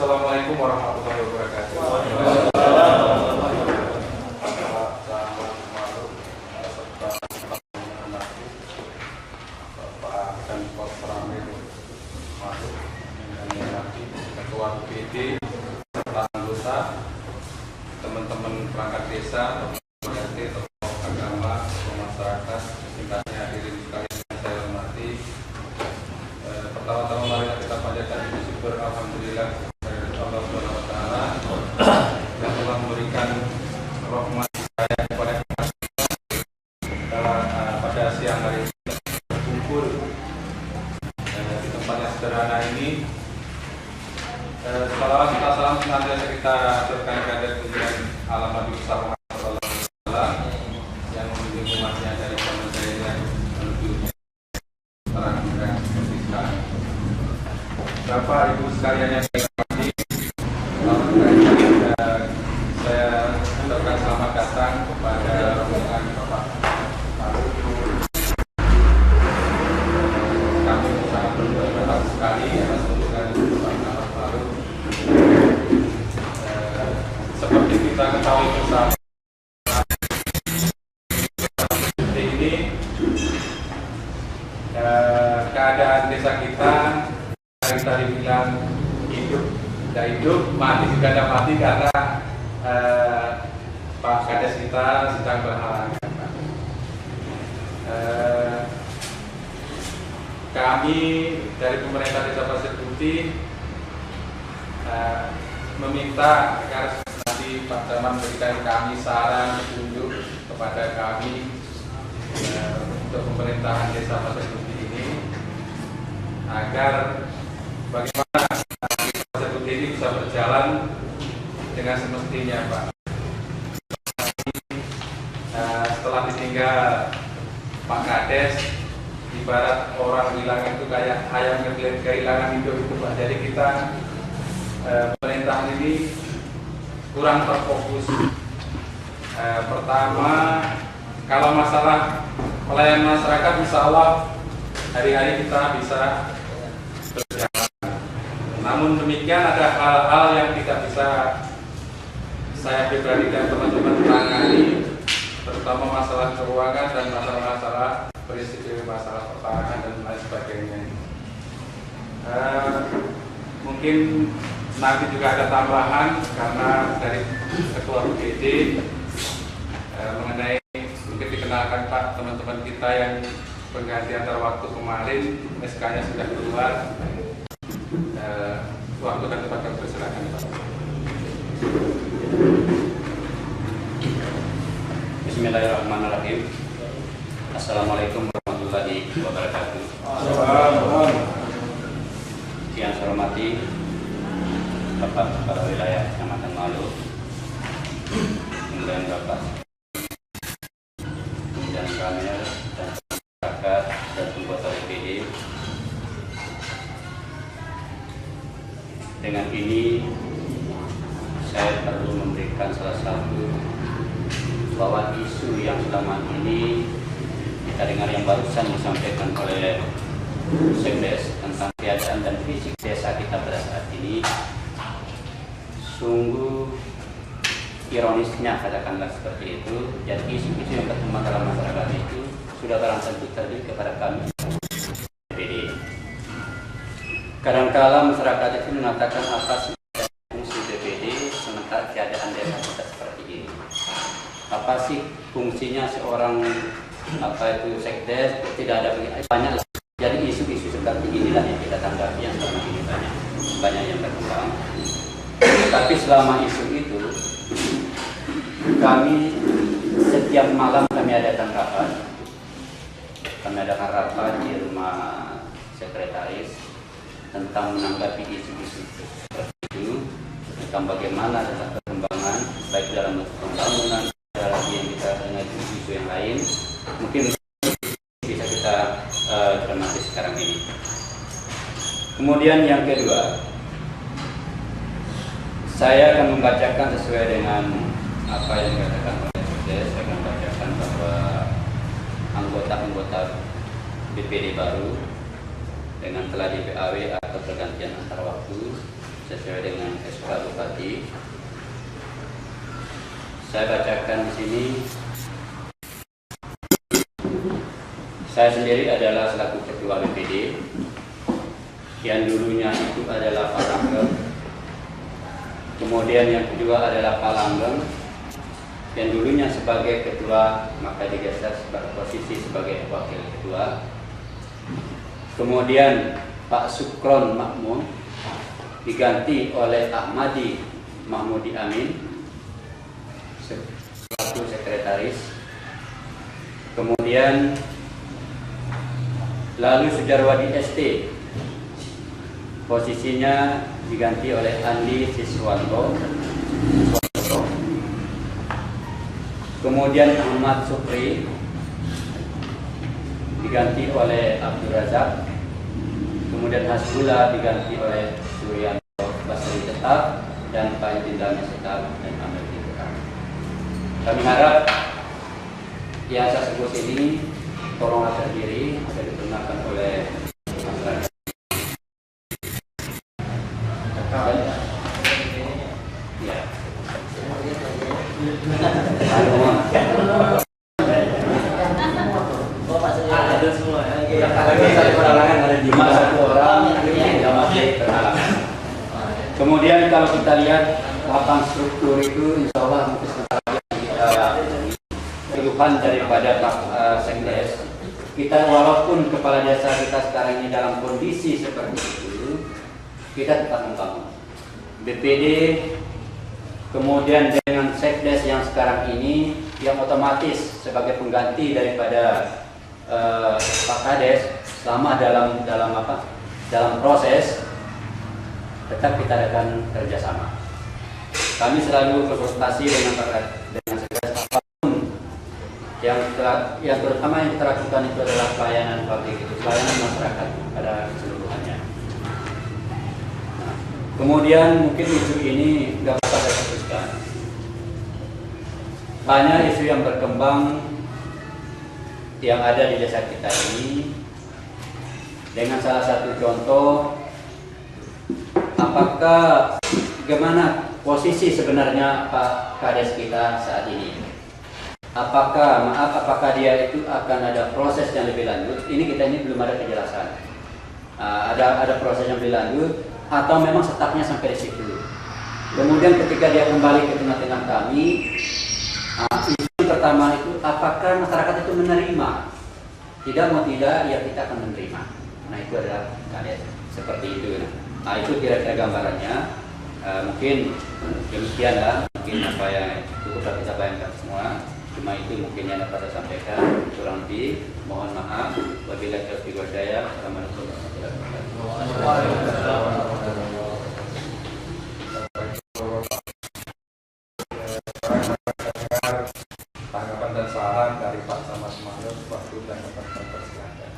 Assalamualaikum warahmatullahi wabarakatuh. Ketua BPD, serta anggota, teman-teman perangkat desa, RT, tokoh agama, tokoh masyarakat, singkatnya hadirin sekalian yang saya hormati. Pertama-tama mari kita panjatkan puji syukur alhamdulillah kepada Allah Subhanahu wa taala yang telah memberikan rahmat hidayah kepada kita pada siang hari ini berkumpul di tempat yang sederhana ini. Salawat serta salam senantiasa kita aturkan kepada junjungan alam Nabi besar Muhammad sallallahu alaihi wasallam yang membimbing umatnya dari zaman jahiliyah menuju terang benderang seperti sekarang. Bapak Ibu sekalian yang saya hormati, saya ucapkan selamat datang kepada rombongan Bapak Faruk. Kami sangat berterima kasih sekali atas kunjungan Bapak Faruk. Seperti kita ketahui bersama, seperti ini keadaan desa kita tadi bilang hidup tidak hidup, mati juga tidak mati karena Pak Kades kita sedang berhalangan. Kami dari pemerintah Desa Pasir Putih meminta agar nanti Pak Camat memberikan kami saran petunjuk kepada kami untuk pemerintahan Desa Pasir Putih ini agar bagaimana Desa Pasir Putih ini bisa berjalan dengan semestinya, Pak. Setelah ditinggal Pak Kades, ibarat orang bilang itu kayak ayam kehilangan hidup itu, Pak. Jadi kita pemerintahan ini kurang terfokus. Pertama, kalau masalah pelayanan masyarakat, insya Allah hari-hari kita bisa berjalan. Namun demikian ada hal-hal yang tidak bisa saya pribadi dan teman-teman tangani, terutama masalah keuangan dan masalah-masalah prinsip, masalah pertahanan dan lain sebagainya. Mungkin nanti juga ada tambahan karena dari Ketua BPD mengenai mungkin dikenalkan Pak teman-teman kita yang pengganti antar waktu kemarin, SK-nya sudah keluar. Waktu dan tempat kami persilakan, Pak. Bismillahirrahmanirrahim. Assalamualaikum warahmatullahi wabarakatuh. Yang saya hormati Bapak Kepala Wilayah Kecamatan Malu, kemudian Bapak dan Kamil dan masyarakat dan anggota BPD. Dengan ini saya perlu memberikan salah satu bahwa isu yang selama ini kita dengar yang barusan disampaikan oleh Sekdes tentang keadaan dan fisik desa kita pada saat ini, sungguh ironisnya katakanlah seperti itu. Jadi isu-isu yang berkembang dalam masyarakat itu sudah barang tentu terjadi kepada kami BPD. Kadang-kala masyarakat itu mengatakan apa sih fungsi BPD sementara keadaan desa kita seperti ini. Apa sih fungsinya seorang sekdes, tidak ada banyak. Jadi isu-isu seperti inilah yang kita tanggapi yang selama ini banyak yang berkembang. Tapi selama isu itu kami setiap malam kami adakan rapat di rumah sekretaris tentang menanggapi isu-isu seperti itu, tentang bagaimana tentang perkembangan baik dalam bentuk pembangunan, ada lagi yang kita dengar isu-isu yang lain, mungkin bisa kita cermati sekarang ini. Kemudian yang kedua, saya akan membacakan sesuai dengan apa yang dikatakan oleh Sekdes. Saya akan membacakan bahwa anggota-anggota BPD baru dengan telah di PAW atau pergantian antar waktu sesuai dengan SK Bupati. Saya bacakan di sini. Saya sendiri adalah selaku Ketua BPD, yang dulunya itu adalah Pak Langgeng, kemudian yang kedua adalah Pak Langgeng, yang dulunya sebagai Ketua maka digeser posisi sebagai Wakil Ketua. Kemudian Pak Sukron Makmun diganti oleh Ahmadi Mahmudi Amin selaku Sekretaris. Kemudian lalu Sujarwadi ST posisinya diganti oleh Andi Siswanto. Kemudian Ahmad Supri diganti oleh Abdul Razak. Kemudian Hasbullah diganti oleh Suryanto Basri tetap, dan Pak Jindalnya tetap, dan Ahmad tetap. Kami harap yang saya sebut ini tolonglah terdiri akan dipergunakan oleh masyarakat. Ya. Ada semua. Cuma satu orang yang masih berhalangan. Kemudian kalau kita lihat lapang struktur itu, insya Allah mungkin keluhan daripada Pak Sekdes. Kita walaupun kepala desa kita sekarang ini dalam kondisi seperti itu, kita tetap membangun BPD. Kemudian dengan Sekdes yang sekarang ini, yang otomatis sebagai pengganti daripada Pak Kades selama dalam proses, tetap kita akan kerjasama. Kami selalu berkonsultasi dengan Sekdes. Yang terutama yang kita lakukan itu adalah pelayanan publik, pelayanan masyarakat pada keseluruhannya. Nah, kemudian mungkin isu ini nggak dapat saya fokuskan. Banyak isu yang berkembang yang ada di desa kita ini. Dengan salah satu contoh, apakah bagaimana posisi sebenarnya Pak Kades kita saat ini? Apakah dia itu akan ada proses yang lebih lanjut? Ini belum ada kejelasan. Ada proses yang lebih lanjut atau memang setaknya sampai di situ. Kemudian ketika dia kembali ke tengah-tengah kami, isu yang pertama itu apakah masyarakat itu menerima? Tidak mau tidak, ya kita akan menerima. Nah itu adalah seperti itu. Nah itu kira-kira gambarannya. Mungkin demikianlah, mungkin apa yang cukup kita bayangkan semua. Cuma itu mungkin yang dapat saya sampaikan. Kurang lebih mohon maaf. Wabillahi taufiq wal hidayah. Assalamualaikum warahmatullahi wabarakatuh. Tanggapan dan saran dari Pak Samad Semangat, waktu dan dapat persilakan.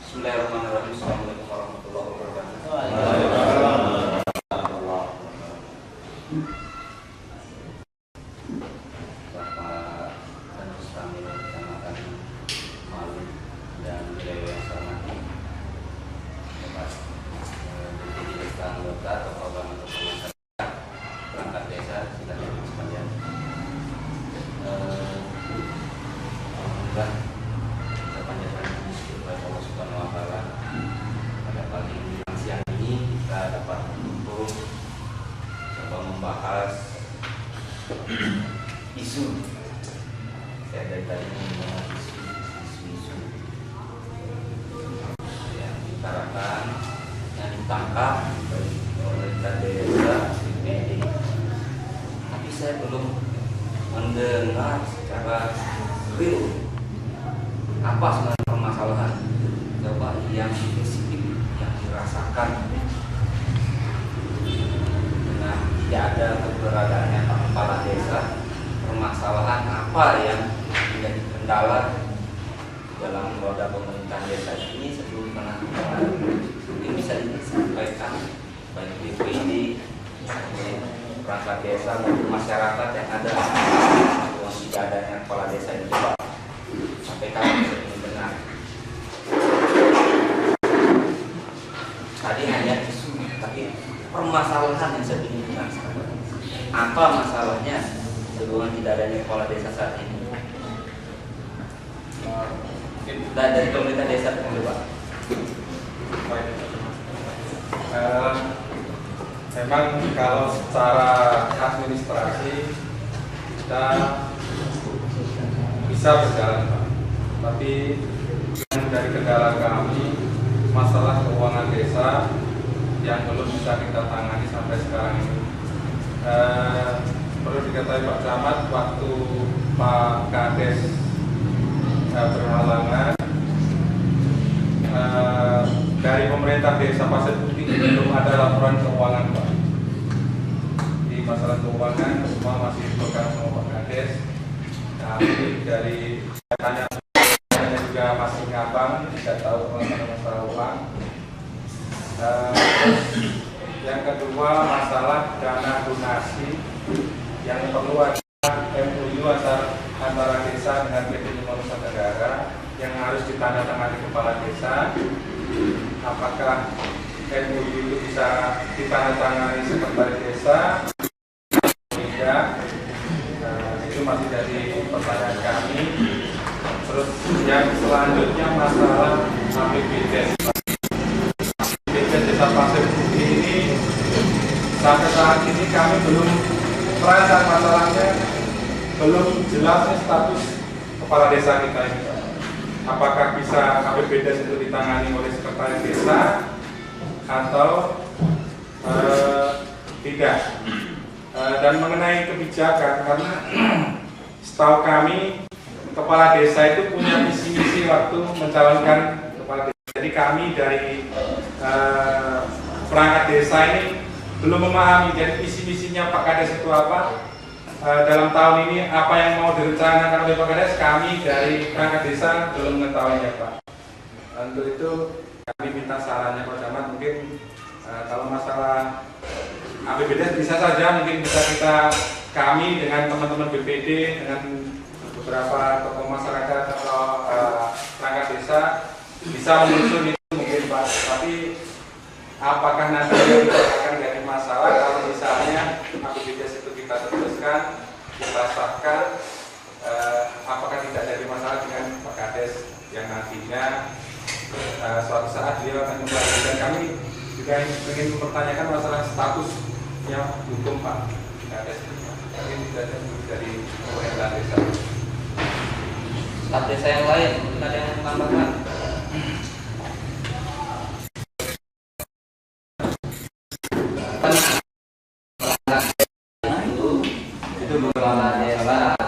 Bismillahirrahmanirrahim. Assalamualaikum warahmatullahi wabarakatuh. Bapak dan Ustami Kecamatan Malu dan wilayah yang saya hormati, Bapak Deputi Desa Anggota atau masyarakat perangkat desa, silakan sekalian. Alhamdulillah kita panjatkan puji kepada Allah Subhanahu wa Ta'ala. Pada pagi siang ini kita dapat berkumpul coba membahas isu. Saya dari tadi membahas isu yang diutarakan, yang ditangkap oleh pemerintah desa BPD. Tapi saya belum mendengar secara real apa sebenarnya permasalahan. Coba yang spesifik yang dirasakan. Nah, tidak ada keberadaannya Pak Kepala Desa, permasalahan apa yang menjadi kendala dalam roda pemerintahan desa ini sebelum menentukan. Ini bisa disampaikan baik BPD, perangkat desa maupun masyarakat yang ada. Yang tidak adanya kepala desa ini Pak, sampai kami bisa mendengar. permasalahan yang sedang dirasakan. Apa masalahnya sehubungan tidak adanya kepala desa saat ini? Dan dari pemerintah desa dulu, Pak. Memang kalau secara administrasi kita bisa berjalan, Pak. Tapi yang dari kendala kami masalah keuangan desa yang belum bisa kita tangani sampai sekarang ini. Perlu diketahui Pak Camat, waktu Pak Kades berhalangan, dari pemerintah desa Pasir Putih belum ada laporan keuangan, Pak. Di masalah keuangan semua masih dipegang sama Pak Kades. Kami dari tanya juga masih ngabang, tidak tahu masalah uang. Yang kedua, masalah dana donasi yang perlu ada MOU antara desa dengan PT Lima Nusa Tenggara yang harus ditandatangani kepala desa. Apakah MOU itu bisa ditandatangani sekretaris desa? Tidak. Itu masih jadi pertanyaan kami. Terus yang selanjutnya masalah APBD. Desa Pasir Putih ini sampai saat ini kami belum merasakan masalahnya, belum jelasnya status kepala desa kita ini. Apakah bisa APBD itu ditangani oleh sekretaris desa atau tidak? Dan mengenai kebijakan, karena setahu kami kepala desa itu punya misi-misi waktu mencalonkan kepala desa. Jadi kami dari perangkat desa ini belum memahami jadi misi-misinya Pak Kades itu apa. Dalam tahun ini apa yang mau direncanakan oleh Pak Kades, kami dari perangkat desa belum mengetahuinya, Pak. Untuk itu kami minta sarannya Pak Camat, mungkin kalau masalah APBD bisa saja mungkin bisa kami dengan teman-teman BPD dengan beberapa tokoh masyarakat atau perangkat desa bisa menyusun itu mungkin, Pak. Tapi apakah nanti akan jadi masalah kalau misalnya APBD itu kita teruskan, kita sahkan, apakah tidak jadi masalah dengan Pak Kades yang nantinya suatu saat dia akan kembali. Dan kami juga ingin mempertanyakan masalah statusnya hukum Pak Kades. Mungkin tidak dari pemerintah desa. Staf desa yang lain, mungkin ada yang menambahkan. Itu kepala desa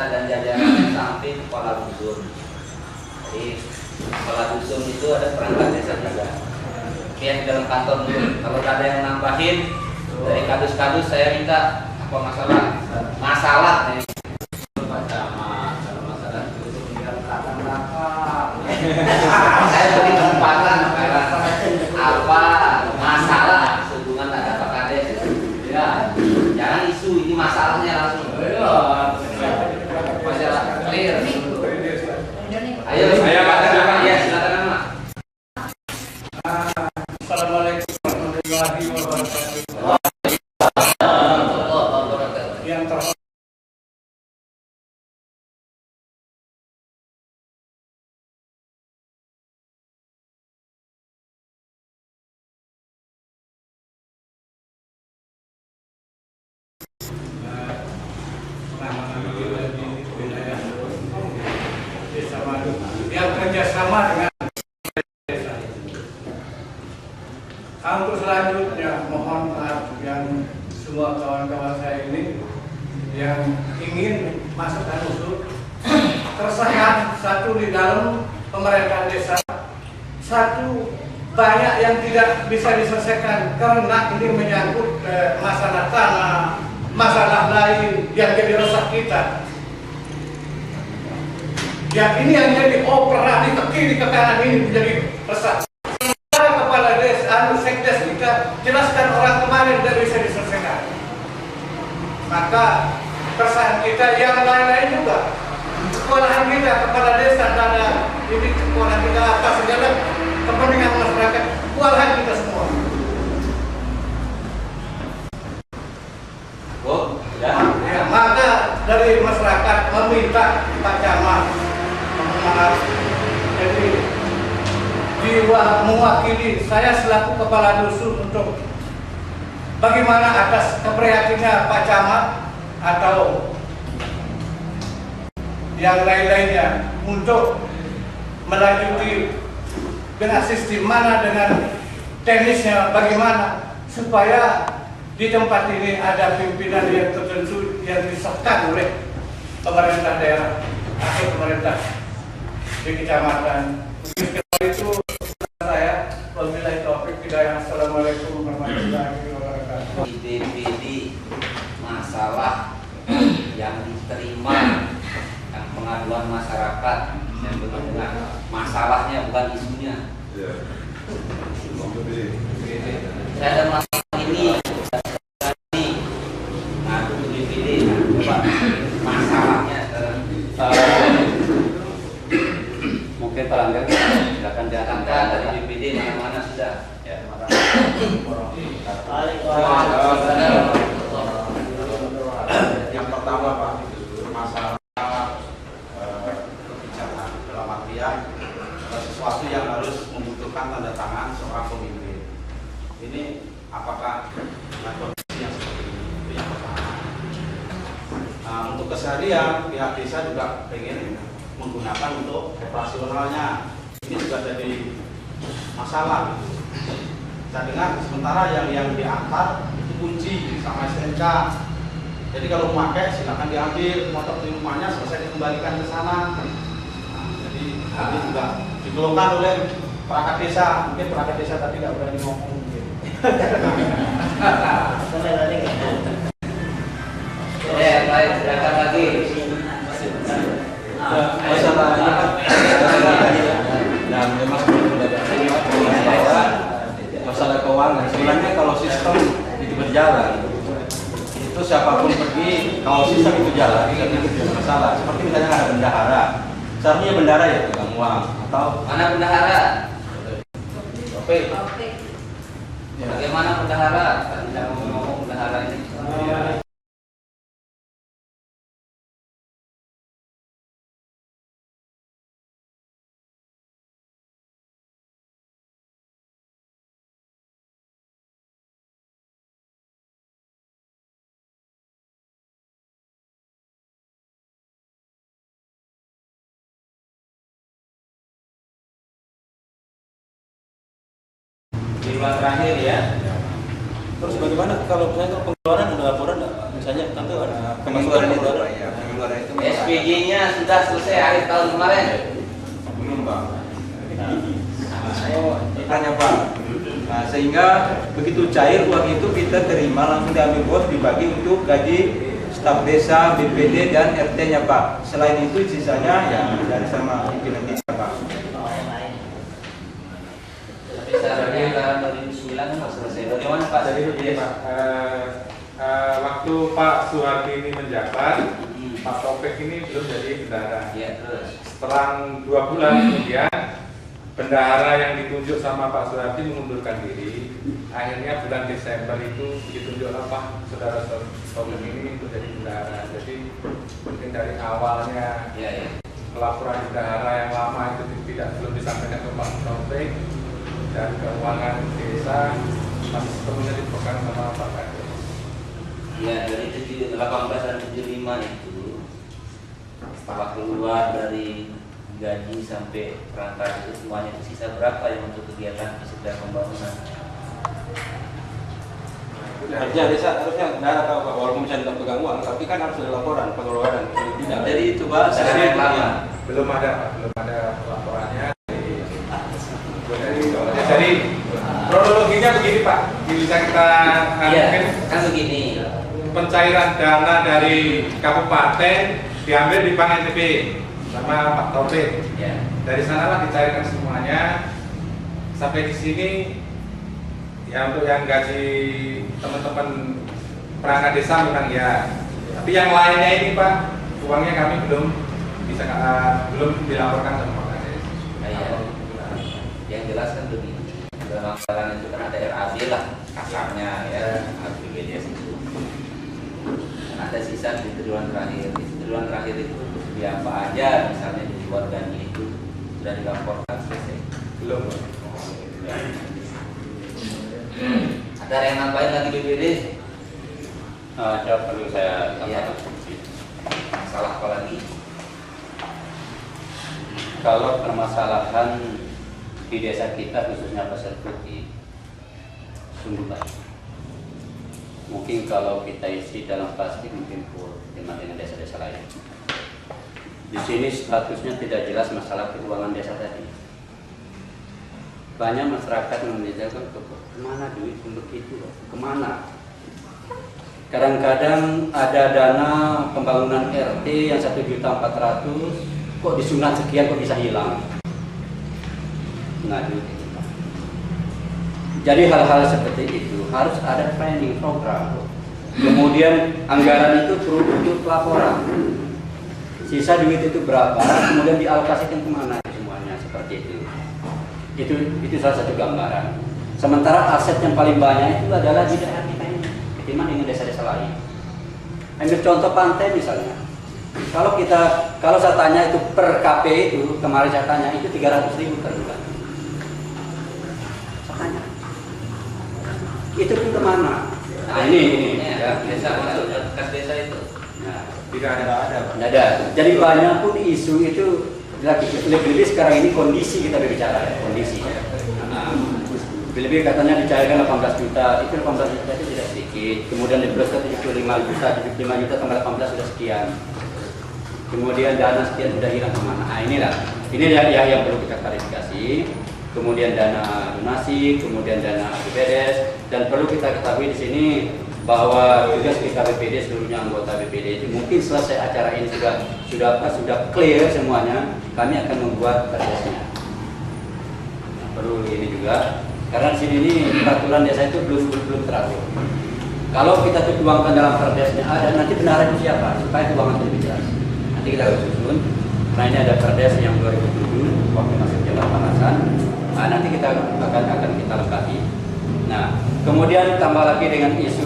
dan jajaran sampai kepala dusun. Jadi kepala dusun itu ada perangkat desa juga. Yang di dalam kantor dulu. Kalau ada yang nambahin dari kadus-kadus, saya minta apa masalah nih. Saya beri kesempatan apa masalah hubungan ada Pak Kades ya, jangan isu ini masalahnya langsung masalah clear. Ayo Pak, silakan. Ya, silakan Pak. Assalamualaikum warahmatullahi wabarakatuh. Yang terhormat yang kerjasama dengan desa. Untuk selanjutnya mohon maaf yang semua kawan-kawan saya ini yang ingin masuk dan usul keresahan satu di dalam pemerintahan desa, satu banyak yang tidak bisa diselesaikan karena ini menyangkut masalah tanah, masalah lain yang jadi resah kita. Ya ini yang jadi opera di kiri ke kanan ini menjadi resah. Kepala desa, sekdes kita jelaskan orang kemarin tidak bisa diselesaikan. Maka keresahan kita yang lain-lain juga. Kekuatan kita kepala desa dana ini kekuatan kita apa segala kepentingan masyarakat, kekuatan kita semua. dari masyarakat meminta Pak Camat, maaf, jadi mewakili saya selaku kepala dusun untuk bagaimana atas keprihatinannya Pak Camat atau yang lain-lainnya untuk melanjuti dengan sistem mana, dengan teknisnya bagaimana supaya di tempat ini ada pimpinan yang tertentu yang disahkan oleh pemerintah daerah atau pemerintah di kecamatan. Itu saya wabillahi taufik hidayah. Assalamualaikum warahmatullahi wabarakatuh. Di DPD masalah yang diterima, yang pengaduan masyarakat yang benar-benar masalahnya bukan isunya. Saya ada masalah ini ngadu ke DPD, coba masalahnya sekarang. Mungkin Pak Langgar silakan diangkat dari DPD mana-mana sudah. Ya. Yang pertama Pak, masalah kebijakan dalam artian sesuatu yang harus membutuhkan tanda tangan seorang pemimpin. Ini apakah dengan kondisi yang seperti ini? Itu yang pertama. Nah, untuk keseharian pihak desa juga ingin menggunakan untuk operasionalnya. Ini juga jadi masalah. Saya dengar sementara yang diantar itu kunci sama STNK. Jadi kalau memakai silakan diambil motor di rumahnya, selesai dikembalikan ke sana. Nah, jadi ini juga dikeluhkan oleh perangkat desa. Mungkin perangkat desa tadi tidak berani ngomong mungkin. Ya, baik, silakan lagi. Dan memang masalah keuangan sebenarnya kalau sistem itu berjalan itu siapapun pergi kalau sistem itu jalan itu tidak masalah. Seperti misalnya ada bendahara, seharusnya bendahara ya pegang uang atau Mana bendahara? Oke. Bagaimana bendahara? Kan tidak ngomong bendahara ini. Di bulan terakhir ya. terus bagaimana kalau misalnya pengeluaran ada laporan nggak? Misalnya tentu ada pengeluaran itu SPG-nya sudah selesai akhir tahun kemarin. belum Pak. Tanya Pak. Nah, sehingga begitu cair uang itu kita terima langsung diambil bos dibagi untuk gaji staf desa, BPD dan RT-nya Pak. Selain itu sisanya ya dari sama pimpinan kita Pak. Tapi seharusnya anggaran 2009 kan nggak selesai. Bagaimana Pak? Jadi begini Pak, waktu Pak Suhardi ini menjabat, Pak Taufik ini belum jadi bendahara. Ya, terus. Setelah 2 bulan kemudian bendahara yang ditunjuk sama Pak Suhardi mengundurkan diri. Akhirnya bulan Desember itu ditunjuklah Pak Saudara Taufik ini untuk jadi bendahara. Jadi mungkin dari awalnya Ya. pelaporan bendahara yang lama itu belum disampaikan ke Pak Taufik, dan keuangan desa masih sepenuhnya dipegang sama Pak Kades. Ya, dari 18 dan 75 itu setelah keluar dari gaji sampai perangkat itu semuanya itu sisa berapa yang untuk kegiatan sekedar pembangunan? Harusnya desa harusnya bendahara tahu Pak, walaupun misalnya tidak pegang uang, tapi kan harus ada laporan pengeluaran. Tidak. Jadi coba saya lama. Belum ada laporannya. Jadi kronologinya begini Pak, bisa kita Iya, mungkin kan begini. pencairan dana dari kabupaten diambil di Bank NTB sama Pak Taufik. Ya. Dari sanalah dicairkan semuanya sampai di sini. Ya untuk yang gaji teman-teman perangkat desa memang ya. Tapi yang lainnya ini Pak, uangnya kami belum dilaporkan sama Pak Kades. Iya. Yang jelas kan begini. Dalam anggaran itu kan ada RAB lah kasarnya ya, APBDes itu. ada sisa di triwulan terakhir. Di triwulan terakhir itu ya apa aja, misalnya dibuat ganti itu sudah dilaporkan selesai. Belum. Ada yang nambahin lagi BPD? Ada perlu saya Iya. tambahkan. Salah apa lagi? Kalau permasalahan di desa kita khususnya Pasar Putih sungguh baik. Mungkin kalau kita isi dalam plastik mungkin full dengan desa-desa lain. Di sini statusnya tidak jelas masalah keuangan desa tadi. Banyak masyarakat membedakan kemana duit untuk itu, kemana? Kadang-kadang ada dana pembangunan RT yang 1.400.000, kok disunat sekian kok bisa hilang? Nah, jadi hal-hal seperti itu harus ada planning program. Kemudian anggaran itu perlu untuk laporan. Sisa duit itu berapa, kemudian dialokasikan kemana semuanya seperti itu. Itu salah satu gambaran. Sementara aset yang paling banyak itu adalah di daerah kita ini, ketimbang dengan desa-desa lain. Ambil contoh pantai misalnya. Kalau saya tanya itu per KP itu, kemarin saya tanya itu 300.000 per bulan. Saya tanya, itu pun kemana? Nah ini ya. Desa masuk kas desa itu. Nah, Tidak ada. tidak ada. Jadi banyak pun isu itu lebih-lebih sekarang ini kondisi kita berbicara ya, kondisi. Lebih katanya dicairkan 18 juta, itu 18 juta itu tidak sedikit. Kemudian diproses 75 juta tambah 18 sudah sekian. Kemudian dana sekian sudah hilang kemana? Nah ini yang perlu kita klarifikasi. Kemudian dana donasi, kemudian dana BPDS, dan perlu kita ketahui di sini bahwa tugas kita BPD seluruhnya anggota BPD itu mungkin selesai acara ini sudah clear semuanya, kami akan membuat perdesnya. Nah, perlu ini juga karena di sini ini peraturan desa itu belum teratur. Kalau kita tuangkan dalam perdesnya ada, nanti benar itu siapa supaya keuangan itu lebih jelas. Nanti kita harus susun. Nah ini ada perdes yang 2007 waktu masih jalan pemanasan. Nah, nanti kita akan kita lengkapi. Nah, kemudian tambah lagi dengan isu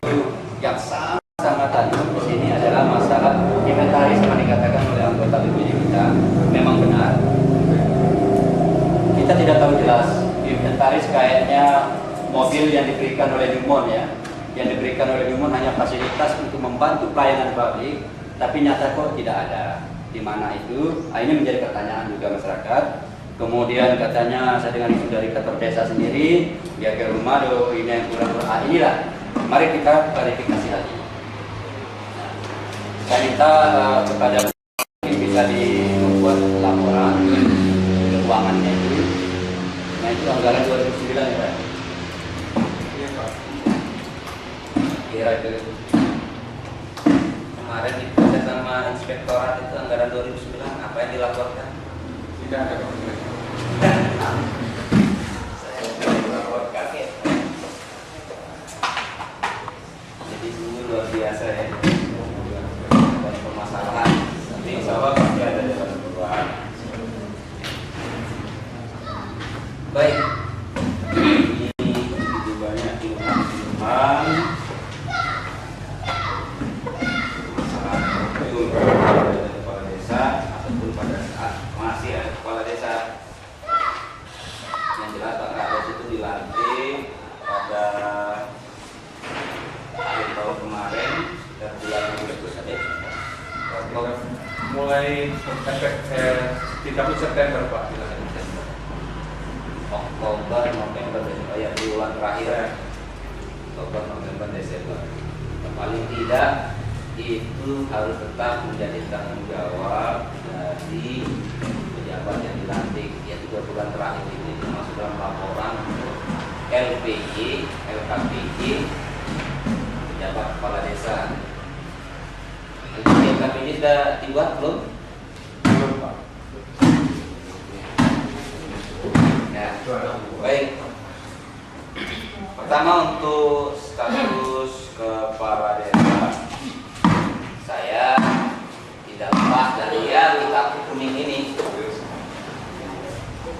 yang sangat tajam di sini adalah masalah inventaris yang dikatakan oleh anggota BPD kita memang benar. Kita tidak tahu jelas inventaris kayaknya mobil yang diberikan oleh Dumon ya, yang diberikan oleh Dumon hanya fasilitas untuk membantu pelayanan publik, tapi nyata kok tidak ada. Di mana itu? Nah, ini menjadi pertanyaan juga masyarakat. Kemudian katanya saya dengar isu dari kantor desa sendiri, dia ke rumah do ini yang kurang-kurang. Inilah, mari kita klarifikasi lagi. Nah, saya minta kepada bisa membuat laporan keuangannya itu. Nah itu anggaran 2009 ya Pak? Iya Pak. Kira itu kemarin diproses sama inspektorat itu anggaran 2009 apa yang dilaporkan? Tidak ada Pak. Saya dilaporkan ya. Jadi sungguh luar biasa ya. Dan permasalahan. Tapi insya Allah pasti ada jalan keluar. Baik. Ini begitu banyak ilmuwan pada kepala desa ataupun pada saat masih ada kepala desa. Yang jelas Pak Kades itu dilantik pada akhir tahun kemarin dan bulan Agustus ada. Mulai efek 30 September Pak. Oktober, November, Desember, ya bulan terakhir Oktober, November, Desember. Paling tidak itu harus tetap menjadi tanggung jawab dari pejabat yang dilantik, yaitu 2 bulan terakhir ini termasuk dalam laporan LPG, LKPG, pejabat kepala desa. LKPG sudah dibuat belum? Belum Pak. Ya, baik. Pertama untuk status kepala desa, saya tidak lepas dari kita kuning ini.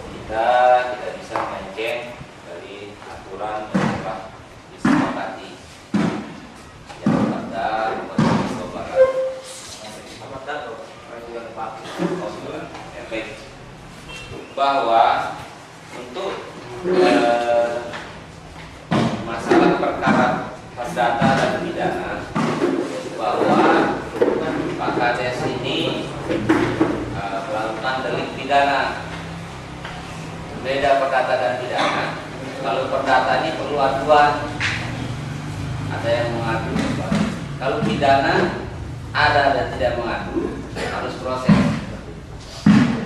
Kita tidak bisa melenceng dari aturan yang telah disepakati. Yang pada Pak. Ya, baik. Bahwa untuk masalah perkara perdata dan pidana, bahwa Pak Kades ini melakukan delik pidana. Beda perdata dan pidana. Kalau perdata ini perlu aduan, ada yang mengadu. Kalau pidana ada dan tidak mengadu, harus proses.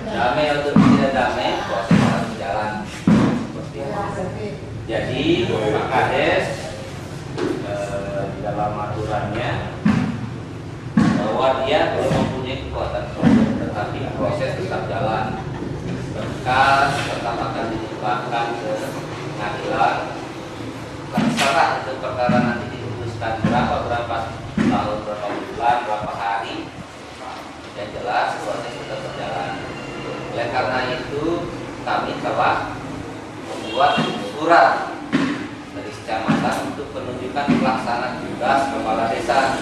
Damai atau tidak damai, proses harus jalan. Seperti itu. Jadi Pak Kades di dalam aturannya bahwa dia belum mempunyai kekuatan hukum, tetapi proses tetap jalan. Berkas tetap akan dilimpahkan ke pengadilan. Terserah itu perkara nanti diputuskan berapa tahun, berapa bulan, berapa hari. Yang jelas proses tetap berjalan. Oleh karena itu kami telah membuat surat dari kecamatan untuk penunjukan pelaksana tugas kepala desa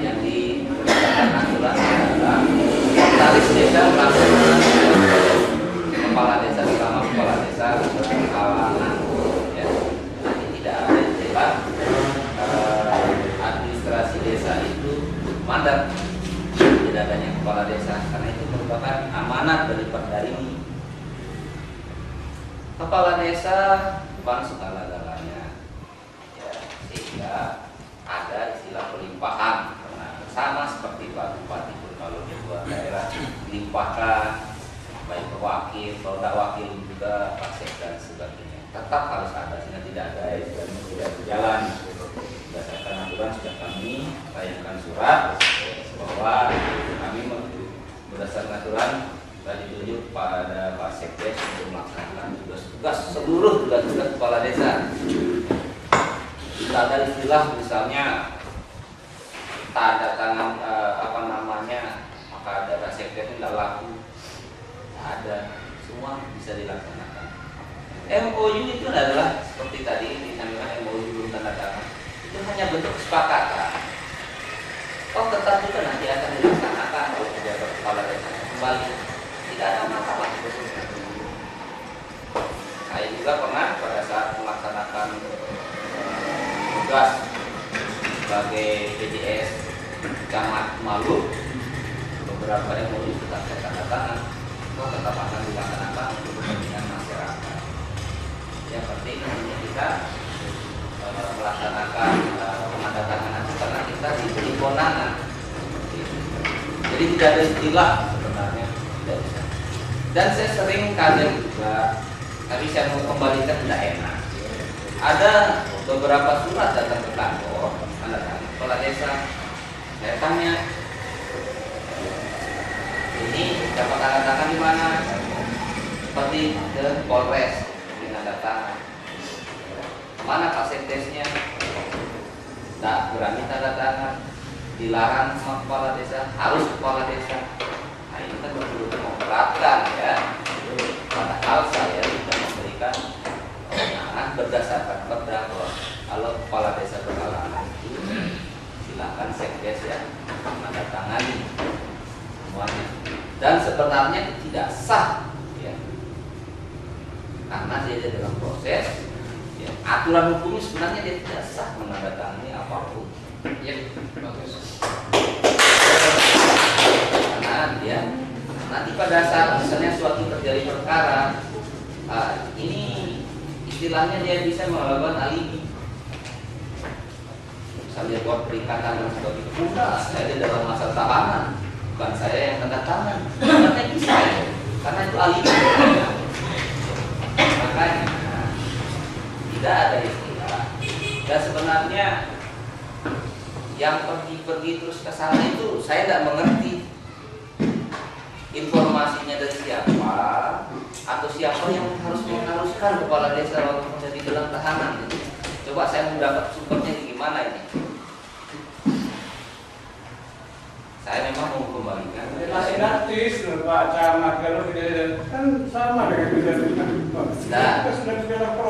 yang diberikan aturan adalah sekretaris desa melaksanakan kepala desa selama kepala desa berhalangan. Ya. Nanti tidak ada istilah administrasi desa itu mandat, tidak adanya kepala desa, karena itu merupakan amanat dari ini. Kepala desa bukan segala-galanya, ya, sehingga ada istilah pelimpahan. Nah, sama seperti Pak Bupati pun kalau di sebuah daerah dilimpahkan, baik ke wakil, kalau tidak wakil juga Pak Sekda dan sebagainya, tetap harus ada, sehingga tidak ada dan tidak berjalan. Berdasarkan aturan sudah kami tayangkan surat bahwa kami berdasarkan aturan sudah ditunjuk pada Pak Sekdes untuk melaksanakan tugas-tugas seluruh tugas-tugas kepala desa. Tidak ada istilah misalnya tanda tangan maka ada Pak Sekdes tidak laku. Ada, semua bisa dilaksanakan. MOU itu adalah seperti tadi dinamakan MOU belum tanda tangan. Itu hanya bentuk kesepakatan. Oh, tetap juga nanti akan dilaksanakan oleh pejabat kepala desa kembali. Tidak ada masalah. Saya juga pernah pada saat melaksanakan tugas sebagai PJS Camat Malu, beberapa MOU tetap saya tanda tangan. Oh, tetap akan dilaksanakan untuk kepentingan masyarakat. Yang penting ini kita melaksanakan penandatanganan karena kita diberi kewenangan. Jadi tidak ada istilah sebenarnya, tidak bisa. Dan saya sering kaget juga, tapi saya mau kembalikan tidak enak. Ada beberapa surat datang ke kantor, tanda tangan kepala desa. Saya tanya, ini dapat tanda tangan di mana? Seperti ke Polres, di tanda tangan. Mana Pak Sekdesnya? Tak berani tanda tangan, dilarang sama kepala desa, harus kepala desa. Nah ini kan betul-betul memberatkan ya. Padahal saya tidak memberikan kewenangan berdasarkan perda bahwa kalau kepala desa berhalangan itu silakan Sekdes ya menandatangani semuanya. Dan sebenarnya tidak sah ya, karena dia dalam proses. Ya, aturan hukumnya sebenarnya dia tidak sah menandatangani apapun. Ya, bagus. Karena dia nanti pada saat misalnya suatu terjadi perkara, ini istilahnya dia bisa melakukan alibi. Misalnya buat perikatan dan sebagainya. Udah, saya di dalam masa tahanan, bukan saya yang tanda tangan. Karena bisa, karena itu alibi. Makanya tidak ada istilah. Dan sebenarnya yang pergi terus ke sana itu saya tidak mengerti informasinya dari siapa atau siapa yang harus mengharuskan kepala desa waktu menjadi dalam tahanan gitu. Coba saya mendapat sumbernya gimana ini. Saya memang mau kembalikan. Masih gratis Pak Camat, kalau tidak kan sama dengan Nah,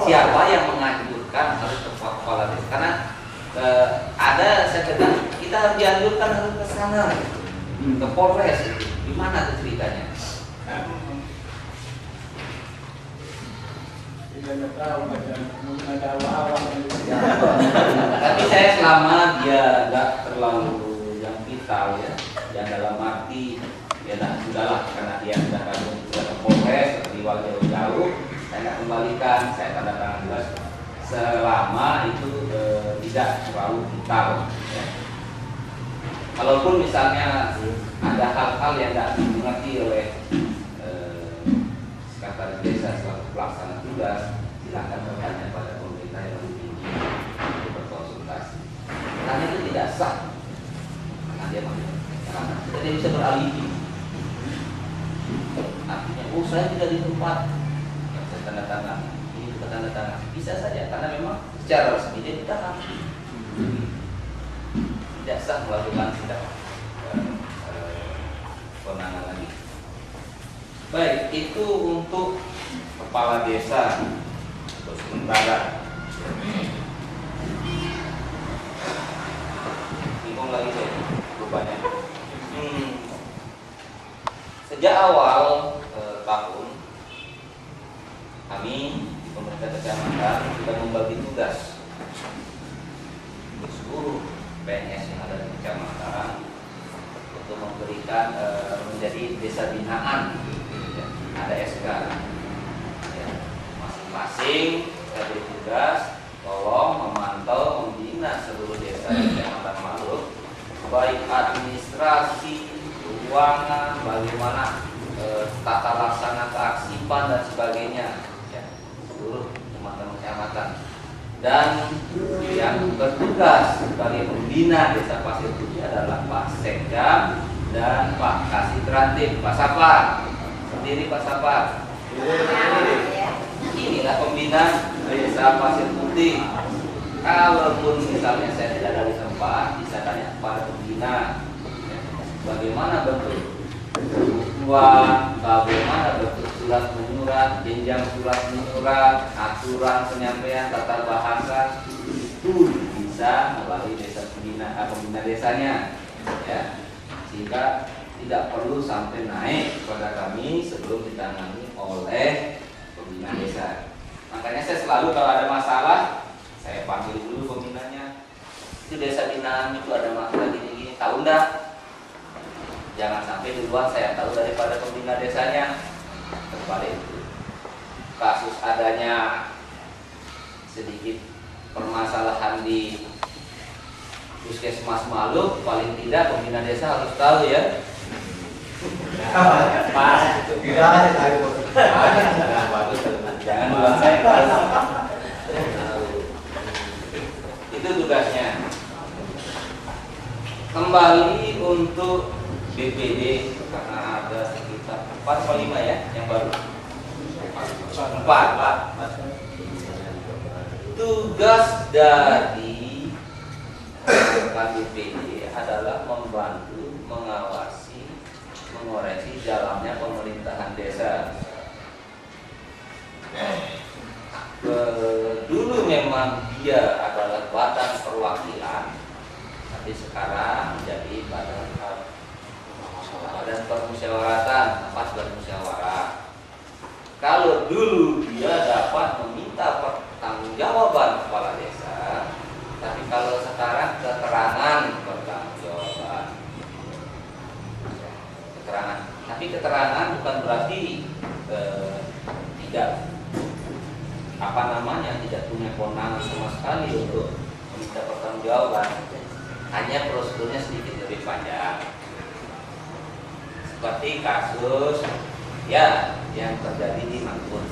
siapa yang menganjurkan harus ke kepala desa? Karena ada saya katakan kita harus dianjurkan harus ke sana. ke Polres, gimana tuh ceritanya? Tidak tahu macam ada awal-awal. Tapi saya selama dia nggak terlalu yang vital ya, yang dalam arti ya nah, sudahlah karena dia sudah kadung sudah ke Polres, terliwat jauh-jauh, saya nggak kembalikan, saya tanda tangan jelas selama itu tidak terlalu vital. Ya. Kalaupun misalnya ada hal-hal yang tidak dimengerti oleh sekretaris desa selaku pelaksana tugas, silakan bertanya pada pemerintah yang lebih tinggi untuk berkonsultasi. Karena itu tidak sah. Karena dia tidak bisa beralibi. Artinya, oh saya tidak di tempat yang saya tanda tangan, ini kita tanda tangan. Bisa saja, karena memang secara resmi dia ditahan. Tidak sah melakukan tindak kewenangan lagi. Baik, itu untuk kepala desa untuk sementara. Bingung lagi saya rupanya. Sejak awal tahun kami di pemerintah kecamatan sudah membagi tugas untuk seluruh PNS yang ada di kecamatan untuk memberikan menjadi desa binaan. Ada SK ya, masing-masing saya beri tugas tolong memantau membina seluruh desa di Kecamatan Maluk, baik administrasi, keuangan, bagaimana tata laksana keaksipan dan sebagainya ya, seluruh teman-teman kecamatan. Dan yang bertugas sebagai pembina desa Pasir Putih adalah Pak Sekda dan Pak Kasitrantim, Pak Sapar. Sendiri Pak Sapar. Inilah pembina desa Pasir Putih. Kalaupun misalnya saya tidak ada di tempat, bisa tanya kepada pembina bagaimana bentuk kebutuhan, bagaimana bentuk surat menyurat, jenjang surat menyurat, aturan penyampaian tata bahasa itu bisa melalui desa pembina desanya, ya, sehingga tidak perlu sampai naik kepada kami sebelum ditangani oleh pembina desa. Makanya saya selalu kalau ada masalah, saya panggil dulu pembinanya. Itu desa binaan itu ada masalah gini-gini, tahu enggak? Jangan sampai duluan saya tahu daripada pembina desanya. Kembali itu kasus adanya sedikit permasalahan di Puskesmas Maluk, paling tidak pembina desa harus tahu ya. Pas itu. Jangan duluan saya tahu. Itu tugasnya. Kembali untuk BPD karena ada sekitar 4 atau 5 ya yang baru. 4. Tugas dari BPD adalah membantu, mengawasi, mengoreksi jalannya pemerintahan desa. Dulu memang dia adalah badan perwakilan, tapi sekarang menjadi badan permusyawaratan, tempat bermusyawarah. Kalau dulu dia dapat meminta pertanggungjawaban kepala desa, tapi kalau sekarang keterangan pertanggungjawaban. Keterangan, tapi keterangan bukan berarti tidak tidak punya kewenangan sama sekali untuk meminta pertanggungjawaban. Hanya prosedurnya sedikit lebih panjang. Seperti kasus ya yang terjadi di Mangkun.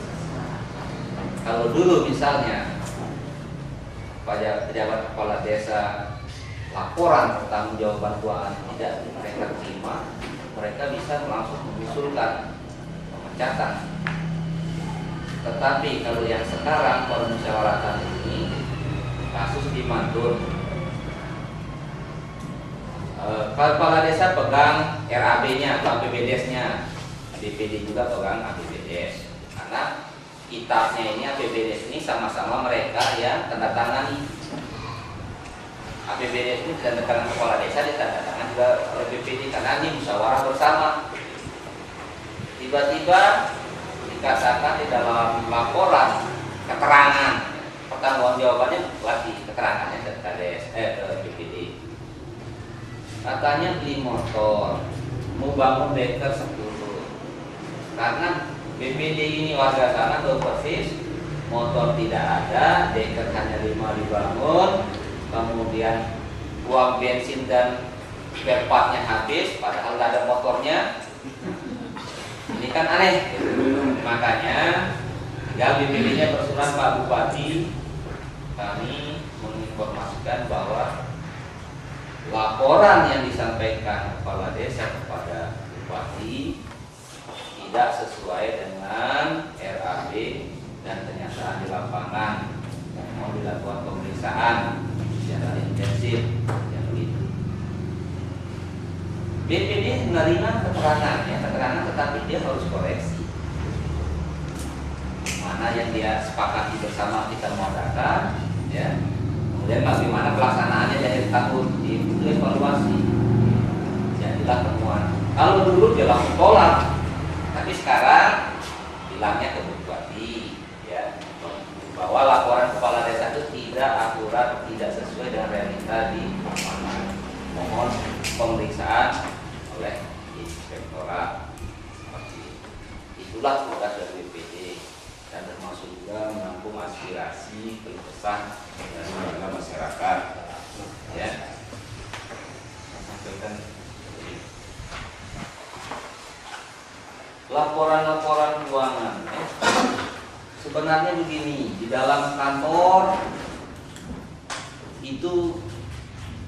Kalau dulu misalnya pejabat kepala desa laporan pertanggungjawaban keuangan tidak mereka terima, mereka bisa langsung mengusulkan pemecatan. Tetapi kalau yang sekarang permusyawaratan ini kasus di Mangkun, kepala desa pegang RAB-nya atau APBDes-nya, BPD juga pegang APBDes. Karena kitabnya ini APBDes ini sama-sama mereka yang tanda tangani. APBD ini ditandatangan kepala desa, ditandatangan juga oleh BPD karena ini musyawarah bersama. Tiba-tiba dikatakan di dalam laporan keterangan pertanggungjawabannya bupati, keterangannya ke BPD. Katanya beli motor, mau bangun deker 10. Karena BPD ini warga sana tahu persis, motor tidak ada, deker hanya 5 dibangun, kemudian uang bensin dan spare partnya habis, padahal nggak ada motornya. Ini kan aneh, makanya tinggal BPD-nya bersurat, Pak Bupati, kami menginformasikan bahwa laporan yang disampaikan kepala desa kepada Bupati tidak sesuai dengan RAB dan kenyataan di lapangan. Mau dilakukan pemeriksaan secara intensif, yang begitu. BPD menerima keterangan, tetapi dia harus koreksi. Mana yang dia sepakati bersama kita mengadakan, ya. Kemudian bagaimana pelaksanaannya di akhir tahun, itu evaluasi. Jadilah temuan. Kalau dulu dia langsung tolak, tapi sekarang bilangnya ke Bupati, ya, bahwa laporan kepala desa itu tidak akurat, tidak sesuai dengan realita di lapangan. Mohon pemeriksaan oleh inspektorat. Itulah tugas dari BPD dan termasuk juga menampung aspirasi keluh kesah dari warga masyarakat. Ya. Laporan-laporan keuangan. Sebenarnya begini, di dalam kantor itu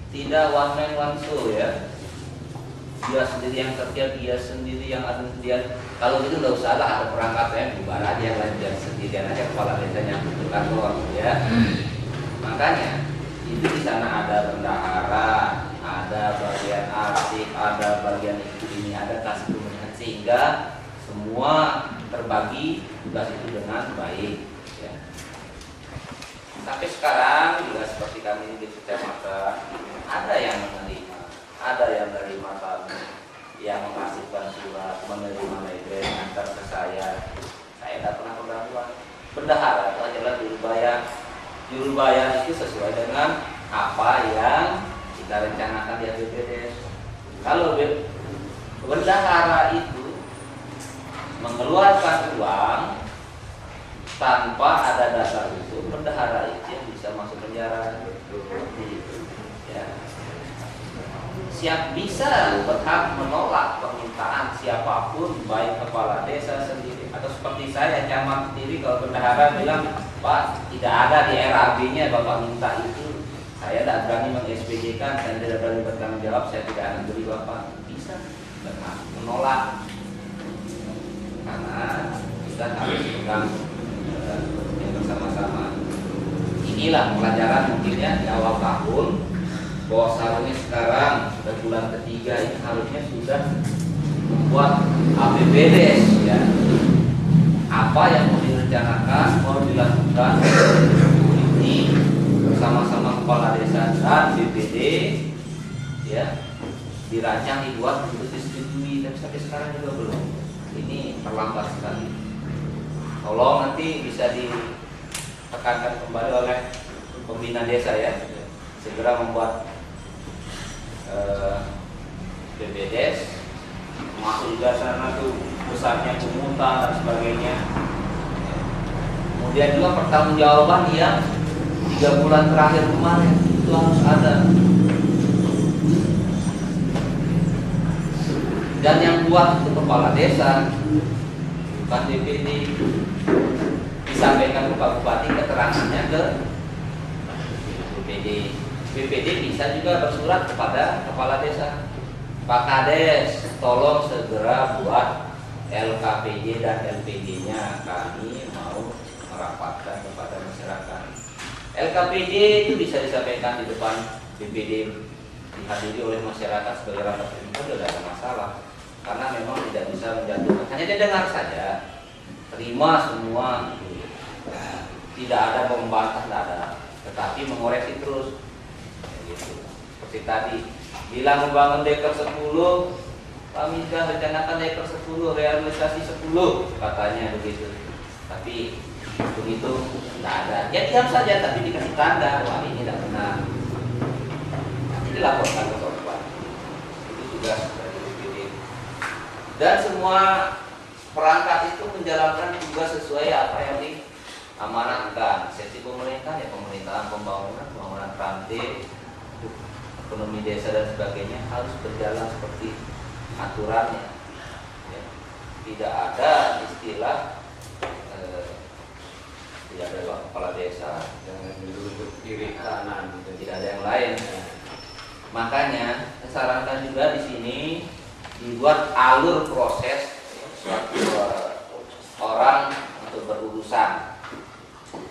tidak one man one show, ya. Dia sendiri yang kerja, dia sendiri yang ada dia. Kalau gitu nggak usah lah ada perangkat ya, bubar aja yang lain jangan sendirian aja kepala desanya ke kantor, ya. Makanya itu di sana ada bendahara, ada bagian arsip, ada bagian ini, ada kasih pemerintahan, sehingga semua terbagi tugas itu dengan baik, ya. Tapi sekarang juga seperti kami di kecamatan ada yang menerima, ada yang menerima tamu, yang mengasihkan surat, menerima label, antar ke saya tidak pernah bergangguan. Bendahara itu adalah juru bayar itu sesuai dengan apa yang kita rencanakan di APBD. Kalau bendahara itu mengeluarkan uang tanpa ada dasar hukum, bendahara itu yang bisa masuk penjara. Ya. Siap bisa berhak menolak permintaan siapapun, baik kepala desa sendiri atau seperti saya camat sendiri. Kalau bendahara bilang, Pak, tidak ada di RAB-nya Bapak minta itu, saya tidak berani meng-SPJ-kan, saya tidak berani bertanggung jawab, saya tidak akan beri Bapak. Bisa berhak menolak, karena kita harus pegang yang bersama-sama. Inilah pelajaran mungkinnya di awal tahun, bahwa seharusnya sekarang sudah bulan ketiga ini harusnya sudah membuat APBD, ya. Apa yang mau direncanakan, mau dilakukan ini bersama-sama kepala desa dan BPD, ya, dirancang, dibuat, disetujui, tapi sampai sekarang juga belum. Ini terlambat sekali. Tolong nanti bisa ditekankan kembali oleh pembina desa, ya, segera membuat BPDes, masuk juga sana tuh besarnya pungutan dan sebagainya. Kemudian juga pertanggungjawaban yang 3 bulan terakhir kemarin itu harus ada. Dan yang buat itu kepala desa, bukan DPD. Disampaikan ke Pak Bupati keterangannya ke BPD. BPD bisa juga bersurat kepada kepala desa, Pak Kades, tolong segera buat LKPJ dan LPG-nya, kami mau merapatkan kepada masyarakat. LKPJ itu bisa disampaikan di depan BPD, dihadiri oleh masyarakat sebagai rapat terbuka, tidak ada masalah, karena memang tidak bisa menjatuhkan, hanya dia dengar saja, terima semua, tidak ada membantah, tidak ada, tetapi mengoreksi terus. begitu. Seperti tadi bilang membangun dekor 10, kami sudah rencanakan dekor 10, realisasi 10 katanya begitu. Tapi itu tidak ada. Ya diam saja tapi dikasih tanda, wah ini tidak benar. Nanti dilaporkan ke korban. Itu tugas dari BPD. Dan semua perangkat itu menjalankan tugas sesuai apa yang diamanatkan. Sesi pemerintah ya pemerintahan, pembangunan ranting, ekonomi desa dan sebagainya harus berjalan seperti aturannya. Ya. Tidak ada istilah tidak ada kepala desa, jangan duduk kiri kanan, tidak ada yang lain. Makanya saya sarankan juga di sini dibuat alur proses suatu orang untuk berurusan.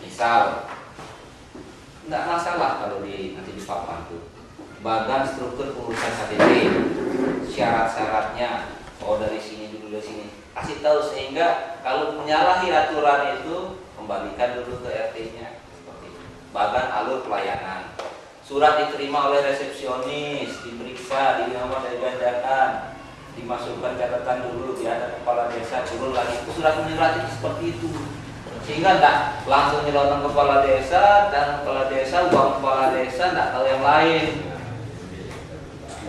Misal, tidak masalah kalau nanti di papan itu bagan struktur pengurusan KTP, syarat-syaratnya, oh dari sini dulu dari sini, kasih tahu sehingga kalau menyalahi aturan itu kembalikan dulu ke RT-nya. Bahkan alur pelayanan, surat diterima oleh resepsionis, diperiksa, di nomor digandakan, dimasukkan catatan dulu, dia ada kepala desa, turun lagi surat menyurat itu seperti itu, sehingga tidak langsung nyelonong kepala desa dan kepala desa uang kepala desa tidak tahu yang lain.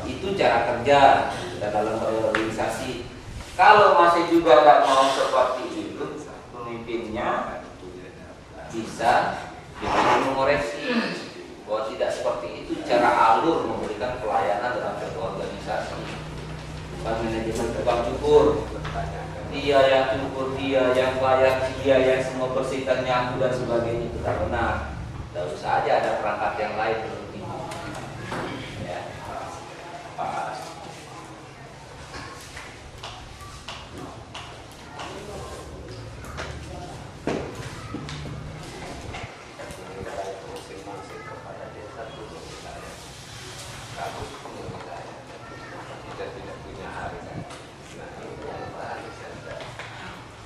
Itu cara kerja kita dalam organisasi. Kalau masih juga tidak mau seperti itu, pemimpinnya bisa mengoreksi bahwa tidak seperti itu cara alur memberikan pelayanan dalam suatu organisasi. Bukan manajemen tukang cukur, dia yang cukur, dia yang bayar, dia yang semua bersihkan nyapu dan sebagainya, itu tidak benar. Tidak usah saja ada perangkat yang lain seperti itu. Ya.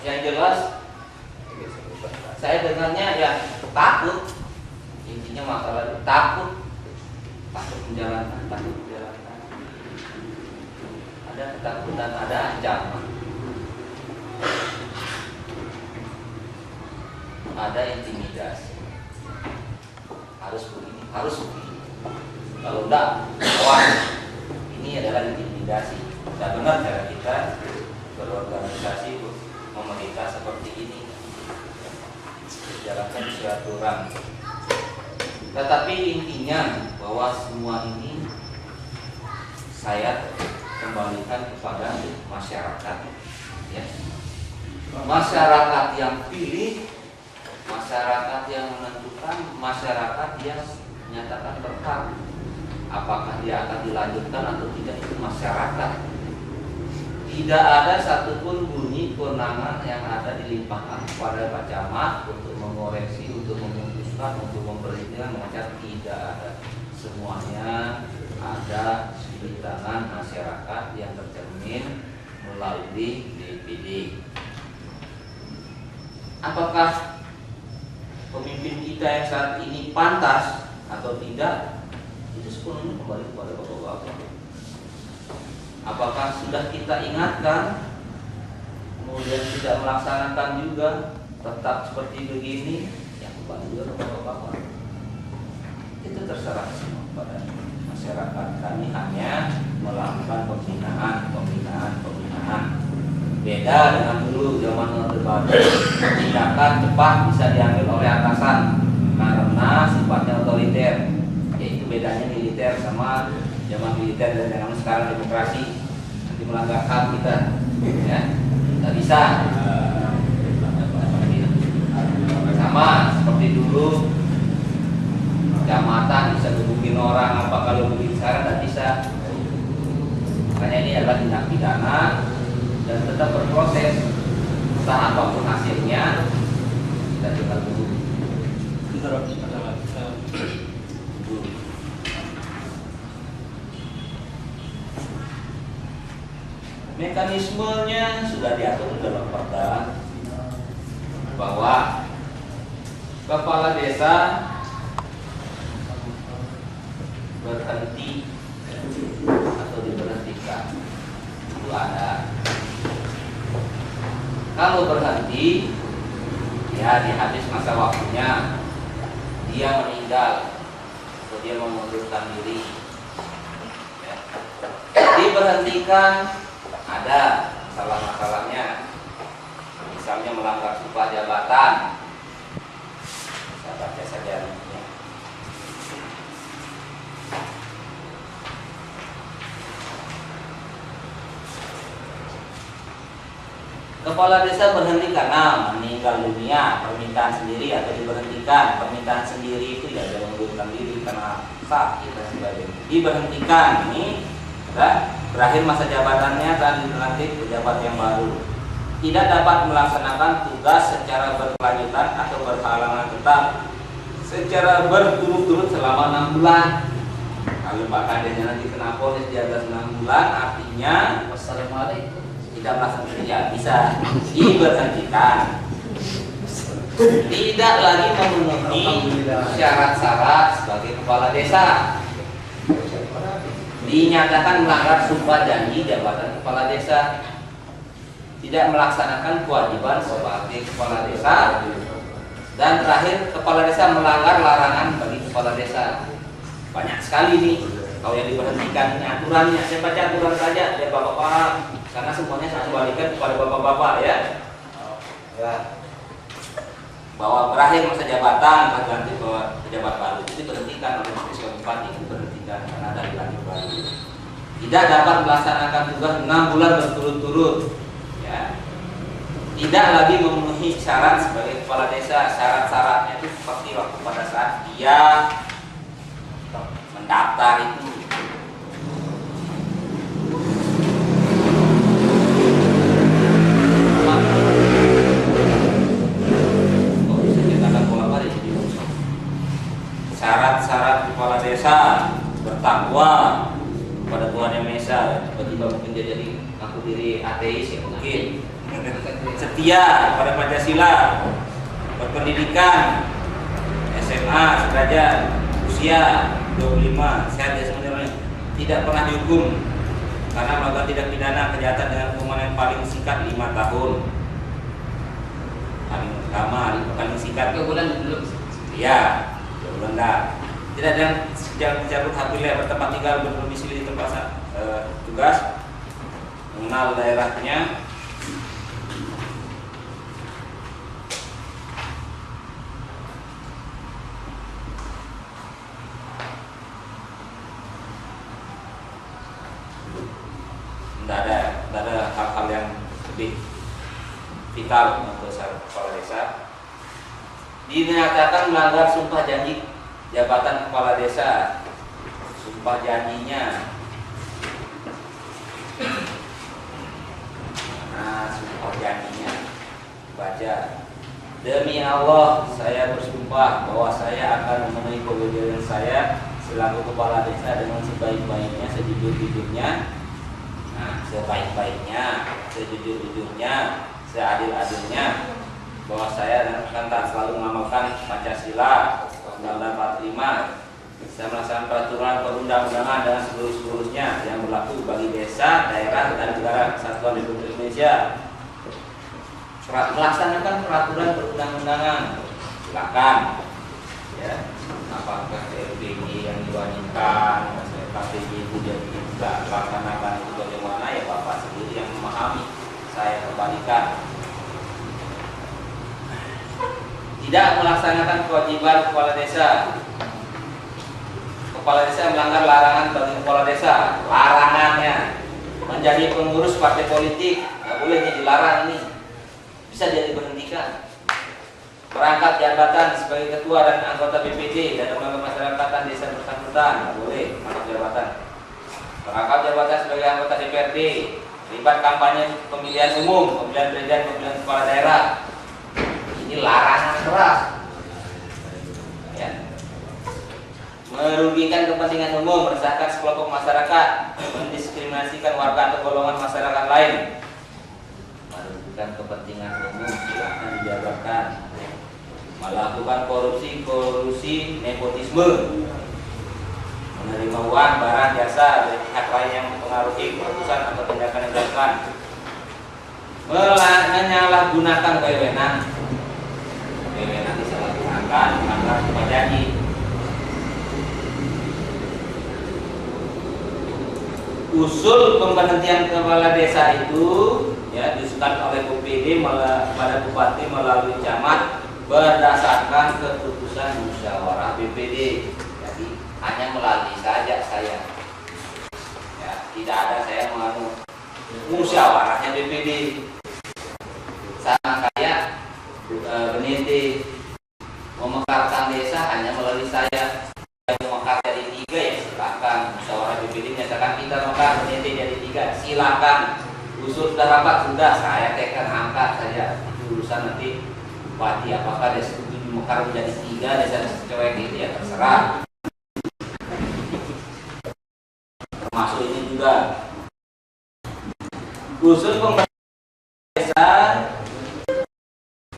Yang jelas saya dengarnya ya takut, intinya masalah itu takut menjalankan, ada ketakutan, ada ancaman, ada intimidasi, harus begini, harus begini, kalau enggak awas. Ini adalah intimidasi. Tidak benar cara kita berorganisasi memerintah seperti ini, jalankan sesuai aturan. Tetapi intinya bahwa semua ini saya kembalikan kepada masyarakat. Ya. Masyarakat yang pilih, masyarakat yang menentukan, masyarakat yang menyatakan berhak. Apakah dia akan dilanjutkan atau tidak, itu masyarakat. Tidak ada satupun bunyi kewenangan yang ada dilimpahkan kepada Pak Camat untuk mengoreksi, untuk memutuskan, untuk memberhentikan, mengajar, tidak ada. Semuanya ada di tangan masyarakat yang tercermin melalui DPD. Apakah pemimpin kita yang saat ini pantas atau tidak? Itu sepenuhnya kembali kepada Bapak-Bapak. Apakah sudah kita ingatkan, kemudian tidak melaksanakan juga, tetap seperti begini, yang kembali juga kepada Bapak. Itu terserah semua kepada masyarakat. Kami hanya melakukan pembinaan. Beda dengan dulu zaman Orde Baru, tindakan cepat bisa diambil oleh atasan karena sifatnya otoriter. Yaitu bedanya militer sama zaman militer dan zaman sekarang demokrasi. Nanti melanggar HAM kita, ya nggak bisa. Sama seperti dulu, kecamatan bisa gebukin orang, apa kalau begitu sekarang nggak bisa. Makanya ini adalah tindak pidana dan tetap berproses. Entah apapun hasilnya, kita tinggal tunggu. Mekanismenya sudah diatur dalam perda bahwa kepala desa berhenti atau diberhentikan. Itu ada. Kalau berhenti, ya di habis masa waktunya dia meninggal atau dia mengundurkan diri, ya. Diberhentikan ada masalah-masalahnya, misalnya melanggar sumpah jabatan. Saya baca saja rinci. Kepala desa berhenti karena meninggal dunia, permintaan sendiri atau diberhentikan. Permintaan sendiri itu ya dia mengundurkan diri karena sakit dan sebagainya. Diberhentikan ini berakhir masa jabatannya dan dilantik pejabat yang baru. Tidak dapat melaksanakan tugas secara berkelanjutan atau berhalangan tetap secara berturut-turut selama 6 bulan. Kalau Pak Kadesnya nanti kena vonis di atas 6 bulan, artinya wassalamualaikum. Tidak melaksanakan kerja, bisa diberhentikan. Tidak lagi memenuhi syarat-syarat sebagai kepala desa. Dinyatakan melanggar sumpah janji jabatan kepala desa. Tidak melaksanakan kewajiban sebagai kepala desa. Dan terakhir, kepala desa melanggar larangan bagi kepala desa. Banyak sekali nih kalau yang diberhentikan ini aturannya. Saya baca aturan saja biar Bapak paham, karena semuanya saya kembalikan kepada Bapak-bapak ya. Bahwa berakhir masa jabatan ganti pejabat baru itu diberhentikan oleh Majelis Bupati, itu diberhentikan karena ada dilantik baru. Tidak dapat melaksanakan tugas 6 bulan berturut-turut, ya. Tidak lagi memenuhi syarat sebagai kepala desa. Syarat-syaratnya itu seperti waktu pada saat dia mendaftar itu. Syarat-syarat kepala desa bertakwa kepada Tuhan Yang Maha Esa. Tiba-tiba mungkin dia jadi ngaku diri ateis, ya mungkin. Setia pada Pancasila, berpendidikan SMA sederajat, usia 25, sehat ya sebenarnya, tidak pernah dihukum karena melakukan tindak pidana kejahatan dengan hukuman yang paling singkat 5 tahun. Paling lama, paling singkat 2 bulan belum. Iya. Belanda. Tidak ada yang mencabut hak pilih bertempat tinggal berdomisili di tempat tugas, mengenal daerahnya, tidak ada hal-hal yang lebih vital untuk kepala desa. Dinyatakan melanggar sumpah janji jabatan kepala desa. Sumpah janjinya, nah sumpah janjinya baca, demi Allah saya bersumpah bahwa saya akan memenuhi kewajiban saya selaku kepala desa dengan sebaik-baiknya, sejujur-jujurnya, nah sebaik-baiknya, sejujur-jujurnya, seadil-adilnya, bahwa saya akan tak selalu mengamalkan Pancasila, Undang-Undang 45. Saya melaksanakan peraturan perundang-undangan dengan seluruh-seluruhnya yang berlaku bagi desa, daerah, dan negara kesatuan Republik Indonesia. Melaksanakan peraturan perundang-undangan, silakan. Ya, apakah RPJ yang diwajibkan, KPJ itu jadi tidak melaksanakan itu bagaimana, ya Bapak sendiri yang memahami. Saya kembalikan. Tidak melaksanakan kewajiban kepala desa. Kepala desa melanggar larangan bagi kepala desa. Larangannya menjadi pengurus partai politik, nggak boleh dilarang ini. Bisa dia diberhentikan. Merangkap jabatan sebagai ketua dan anggota BPD dan lembaga masyarakatan desa bersangkutan, nggak boleh merangkap jabatan. Merangkap jabatan sebagai anggota DPRD, terlibat kampanye pemilihan umum, pemilihan presiden, pemilihan kepala daerah. Ini larangan keras, ya. Merugikan kepentingan umum, meresahkan sekelompok masyarakat, mendiskriminasikan warga atau golongan masyarakat lain. Merugikan kepentingan umum, silakan dijabarkan. Melakukan korupsi, nepotisme, menerima menerima uang, barang, jasa dari pihak lain yang mempengaruhi keputusan atau tindakan yang dilakukan, menyalahgunakan wewenang disalahgunakan melanggar sumpah janji. Usul pemberhentian kepala desa itu ya diusulkan oleh BPD pada bupati melalui camat berdasarkan keputusan musyawarah BPD. Jadi hanya melalui saja saya, ya, tidak ada saya menganut musyawarahnya BPD. Sama kayak Beniti memekarkan desa hanya melalui saya. Yang mekar jadi 3 ya silakan, musyawarah BPD menyatakan kita mekar Beniti jadi 3, silakan. Usul sudah rapat, sudah saya tekan angkat saja. Itu urusan nanti bupati, apakah desa itu mekar menjadi 3, desa cewek itu ya terserah. Termasuk ini juga usul pembangunan desa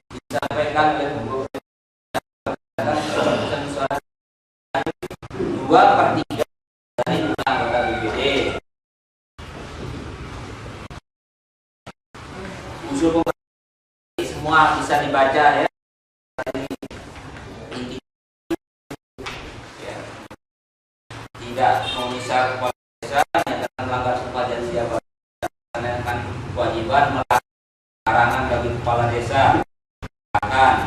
disampaikan oleh keputusan 2/3 dari anggota BPD. Usul pembangunan semua bisa dibaca ya. Tidak memisah kepala desa menyatakan melanggar sumpah janji jabatan, melaksanakan kewajiban larangan bagi kepala desa akan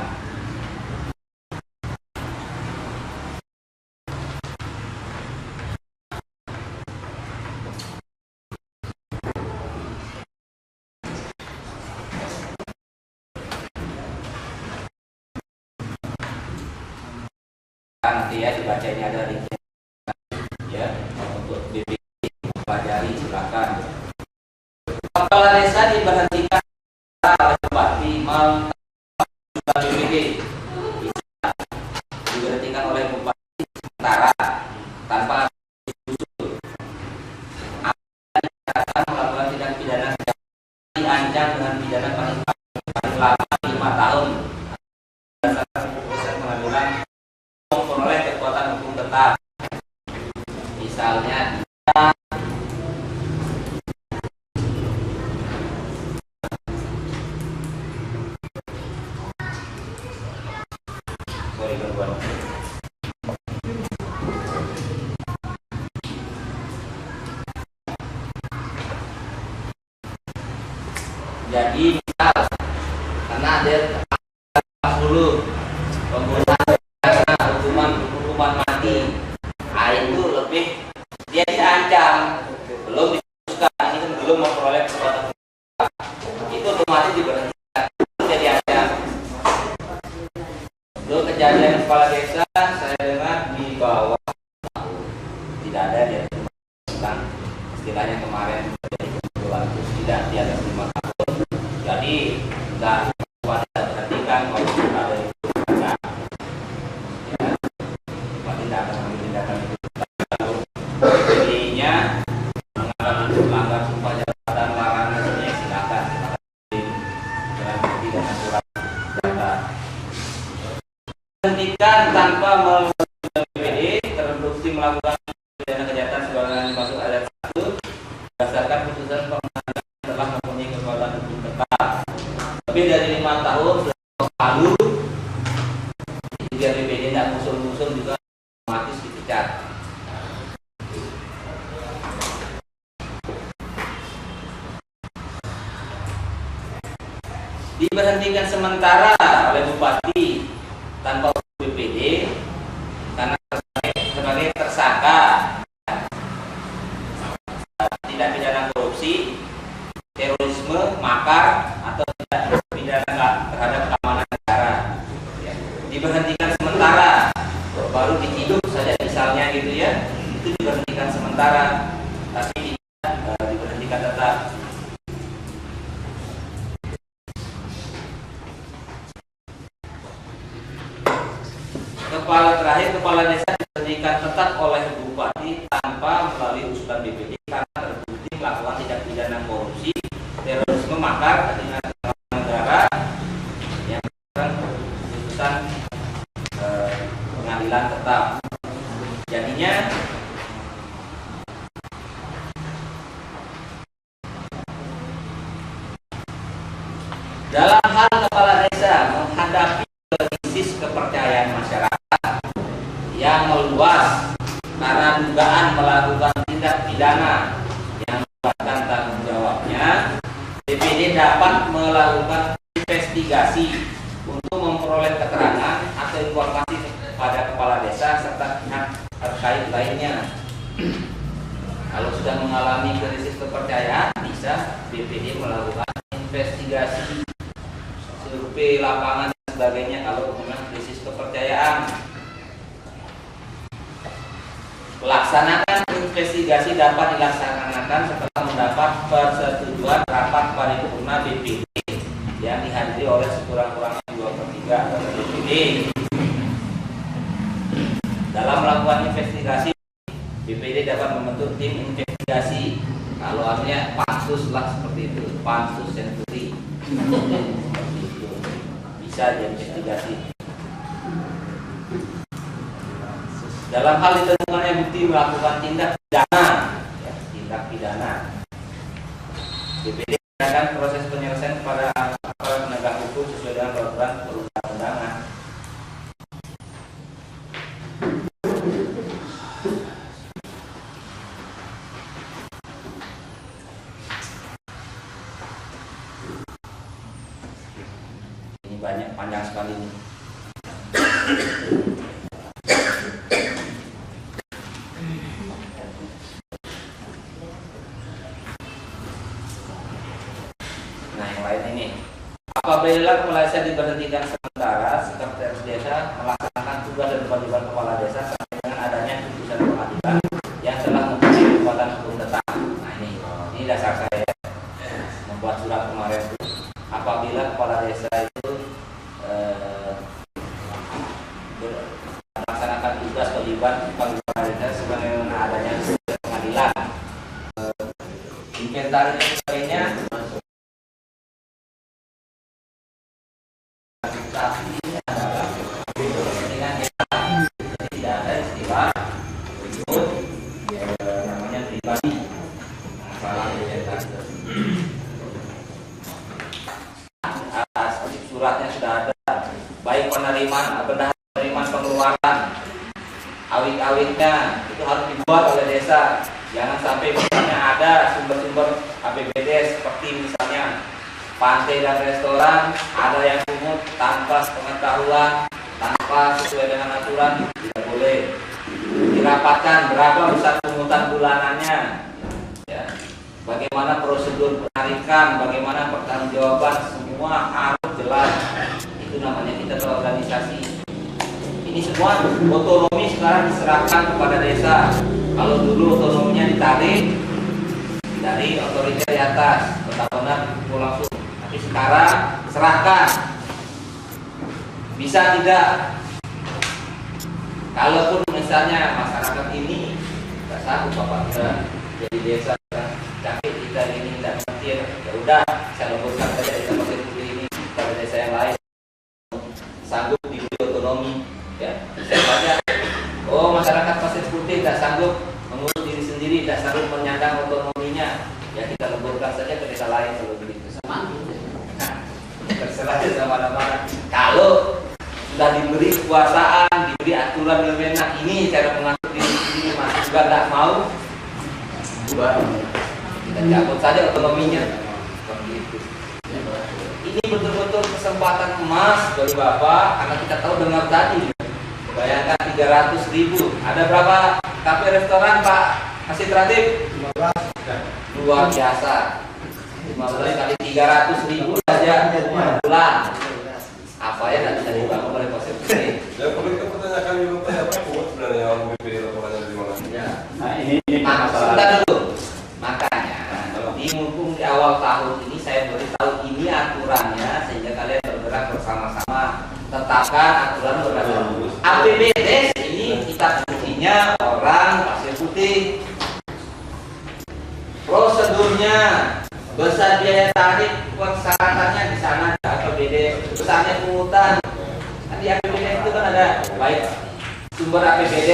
nanti ya dibaca, ini ada rincian ya untuk BPD pelajari, silakan. Kepala desa diberhentikan oleh bupati melalui BPD, bisa diberhentikan oleh bupati sementara tanpa usul. Akan melakukan tindak pidana diancam dengan pidana paling lama 5 tahun berdasarkan keputusan pengadilan memperoleh kekuatan hukum tetap. Misalnya jadi misal karena ada 10 penggunaan hukuman mati, itu lebih dia diancam, belum diputuskan, ini kan belum memperoleh kekuatan itu otomatis diberhentikan, dia diancam. Dulu kejadian kepala desa saya dengar di bawah tidak ada dia tentang istilahnya kemarin jadi kebetulan tidak di atas 5 tahun, jadi tidak pada perhatikan kalau ada itu ada ya, tidak akan mengambil tindakan itu. Jadinya melanggar sumpah jabatan larangan ini silakan dengan bukti dan surat data. Hentikan tanpa melalui BPD terbukti melakukan pidana kejahatan sebagaimana dimaksud ayat 1 berdasarkan putusan pengadilan telah mempunyai kekuatan hukum tetap lebih dari 5 tahun lalu. Jika BPD tidak musul-musul juga otomatis dipecat. Diberhentikan sementara oleh bupati tanpa BPD karena sebagai tersangka tidak pidana korupsi, terorisme, makar atau tidak pidana terhadap keamanan negara. Ya. Diberhentikan sementara, baru diciduk saja misalnya gitu ya, itu diberhentikan sementara, tapi tidak diberhentikan tetap. Kepala desa diberhentikan tetap oleh bupati tanpa melalui usulan BPD karena terbukti melakukan tindak pidana korupsi, terorisme, makar, dengan negara yang putusan pengadilan tetap. Jadinya Dalam hal kepala desa menghadapi krisis kepercayaan masyarakat yang meluas karena dugaan melakukan tindak pidana yang melibatkan tanggung jawabnya, BPD dapat melakukan investigasi untuk memperoleh keterangan atau informasi pada kepala desa serta pihak terkait lainnya. Kalau sudah mengalami krisis kepercayaan, bisa BPD melakukan investigasi, survei lapangan dan sebagainya kalau memang krisis kepercayaan. Pelaksanakan investigasi dapat dilaksanakan setelah mendapat persetujuan rapat paripurna BPD yang dihadiri oleh sekurang-kurangnya 2/3 anggota BPD. Dalam melakukan investigasi, BPD dapat membentuk tim investigasi. Kalau artinya pansus lah, seperti itu, pansus senturi. Seperti itu. Bisa diinvestigasi. Dalam hal ditemukannya bukti melakukan tindak pidana, ya, tindak pidana, BPD akan proses penyelesaian kepada aparat penegak hukum sesuai dengan peraturan perundang-undangan. Ini banyak, panjang sekali ini. Nah, yang lain ini, apabila kepala desa diberhentikan sementara, sekretaris desa melaksanakan tugas dan kewajiban kepala desa sampai dengan adanya putusan pengadilan yang telah mempunyai kekuatan hukum tetap. Nah, ini dasar saya membuat surat kemarin itu. Apabila kepala desa itu melaksanakan tugas kewajiban kepala desa sebagaimana adanya putusan pengadilan, inventaris dan sebagainya. Ini adalah kepentingan desa, jadi tidak ada istilah berikut namanya pribadi, masalah inventaris. Atas suratnya sudah ada, baik penerimaan pengeluaran, awit-awitnya itu harus dibuat oleh desa. Jangan sampai misalnya ada sumber-sumber APBD seperti misalnya pantai dan restoran, ada yang pungut tanpa pengetahuan, tanpa sesuai dengan aturan, tidak boleh. Dirapatkan berapa besar pungutan bulanannya, ya. Bagaimana prosedur penarikan, bagaimana pertanggungjawaban, semua harus jelas. Itu namanya kita berorganisasi. Ini semua otonomi sekarang diserahkan kepada desa. Kalau dulu otonominya ditarik dari otorita di atas, benar-benar langsung. Tapi sekarang serahkan. Bisa tidak? Kalaupun misalnya masyarakat ini tidak sanggup Bapak kita jadi desa sakit, kita ini tidak ngerti, ya udah saya leburkan saja kita pakai putih ini pada desa yang lain sanggup diberi otonomi, ya bisa saja. Oh, masyarakat pasir putih tidak sanggup mengurus diri sendiri, tidak sanggup menyandang otonominya, ya kita leburkan saja ke desa lain kalau begitu. Terserah desa mana-mana. Kalau sudah diberi kekuasaan, diberi aturan yang enak, ini cara mengatur diri sendiri, masih juga tidak mau, kita cabut saja otonominya. Seperti itu. Ini betul-betul kesempatan emas bagi Bapak, karena kita tahu dengar tadi, bayangkan 300.000, ada berapa kafe restoran Pak Masih Tratib? 15. Luar biasa. 15 kali 300.000 saja bulan. Apa ya tidak bisa dibangun oleh pasir putih? Ya, perlu kita pertanyakan dulu apa kuat sebenarnya orang BPD laporannya dari mana? Ya. Nah, ini Sebentar masalah. dulu. Makanya di mumpung di awal tahun ini saya beritahu ini aturannya sehingga kalian bergerak bersama-sama. Tetapkan aturan berdasarkan APBD ini kita punya orang pasir putih. Prosedurnya besar biaya tarif persyaratannya di sana ada APBD, besarnya pungutan. Kan di APBD itu kan ada baik sumber APBD,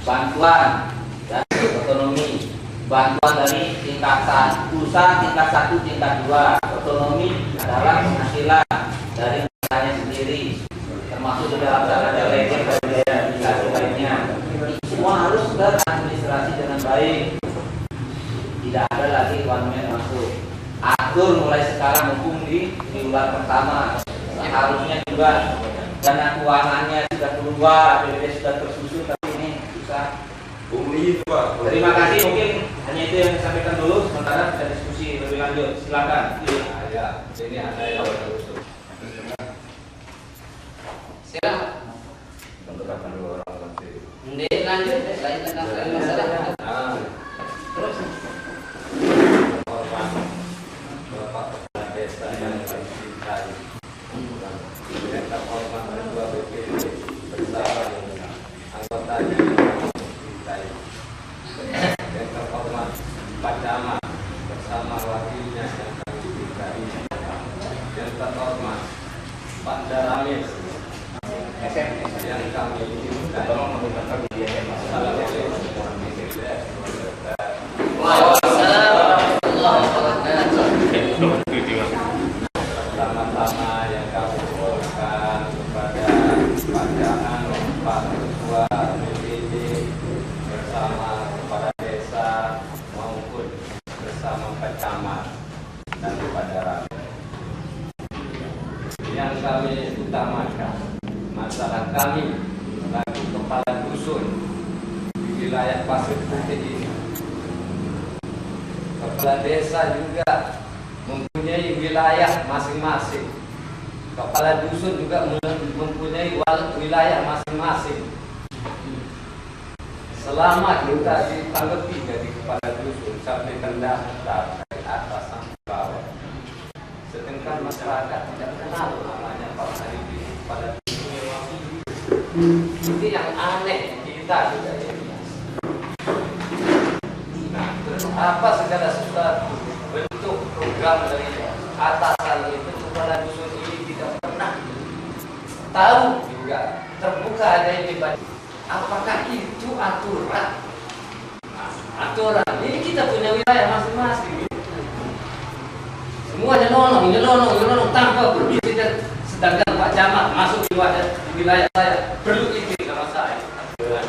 bantuan dan otonomi. Bantuan dari tingkat pusat, tingkat 1, tingkat 2. Otonomi adalah hasil perwakilan dari masanya sendiri, termasuk sudah ada delegasi dari lainnya. Semua harus teradministrasi dengan baik. Tidak ada lagi one man masuk. Atur mulai sekarang hukum di bulan pertama. Seharusnya juga dana keuangannya sudah keluar, APBD sudah tersusun, tapi ini susah. Bumi itu Pak. Terima kasih, mungkin hanya itu yang saya sampaikan dulu. Sementara kita diskusi lebih lanjut. Silakan. Ya, ini ada yang usul. Silakan. Bentukan dua orang nanti. Ndek lanjut, lain tentang masalah. Terus. Hormat Bapak Kepala Desa yang kami cintai. Dan terhormat Ketua BPD bersama dengan anggotanya yang kami cintai. Dan terhormat Pak Camat bersama wakilnya yang kami cintai. Dan terhormat Pak Daramis yang kami cintai. Assalamualaikum warahmatullahi wabarakatuh. Pertama-tama yang kami mohonkan kepada pandangan Pak Ketua BPD bersama kepala desa maupun bersama Pak Camat dan kepada rakyat. Yang kami utamakan masalah kami selaku kepala dusun di wilayah Pasir Putih ini. Kepala desa juga mempunyai wilayah masing-masing. Kepala dusun juga mempunyai wilayah masing-masing. Selama kita ditanggapi dari kepala dusun sampai rendah dari atas sampai bawah, sedangkan masyarakat tidak kenal namanya Pak Haribi kepala dusun. Itu yang aneh kita juga ini. Nah, terus apa segala sesuatu bentuk program dari atasan itu kepala dusun ini tidak pernah tahu juga terbuka ada ini. Apakah itu aturan? Nah, aturan ini kita punya wilayah masing-masing. Semuanya nyelonong tanpa perlu tidak. Sedangkan Pak Camat masuk di wilayah saya perlu izin sama saya.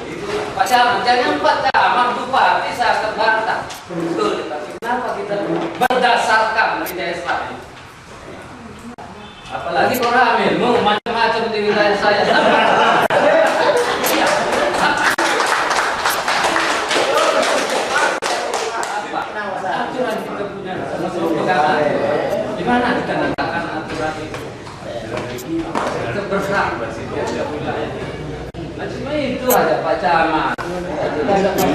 Itu Pak Camat, jangan Pak Camat bupati saya terbantah. Betul, tapi kenapa kita berdasarkan di desa ini? Apalagi orang Amir mau macam-macam di wilayah saya. Aturan kita punya sama-sama pegangan. Di mana kita letakkan aturan itu? Kita berhak bersihkan wilayah. Nah cuma itu ada Pak Camat. Itu ada Pak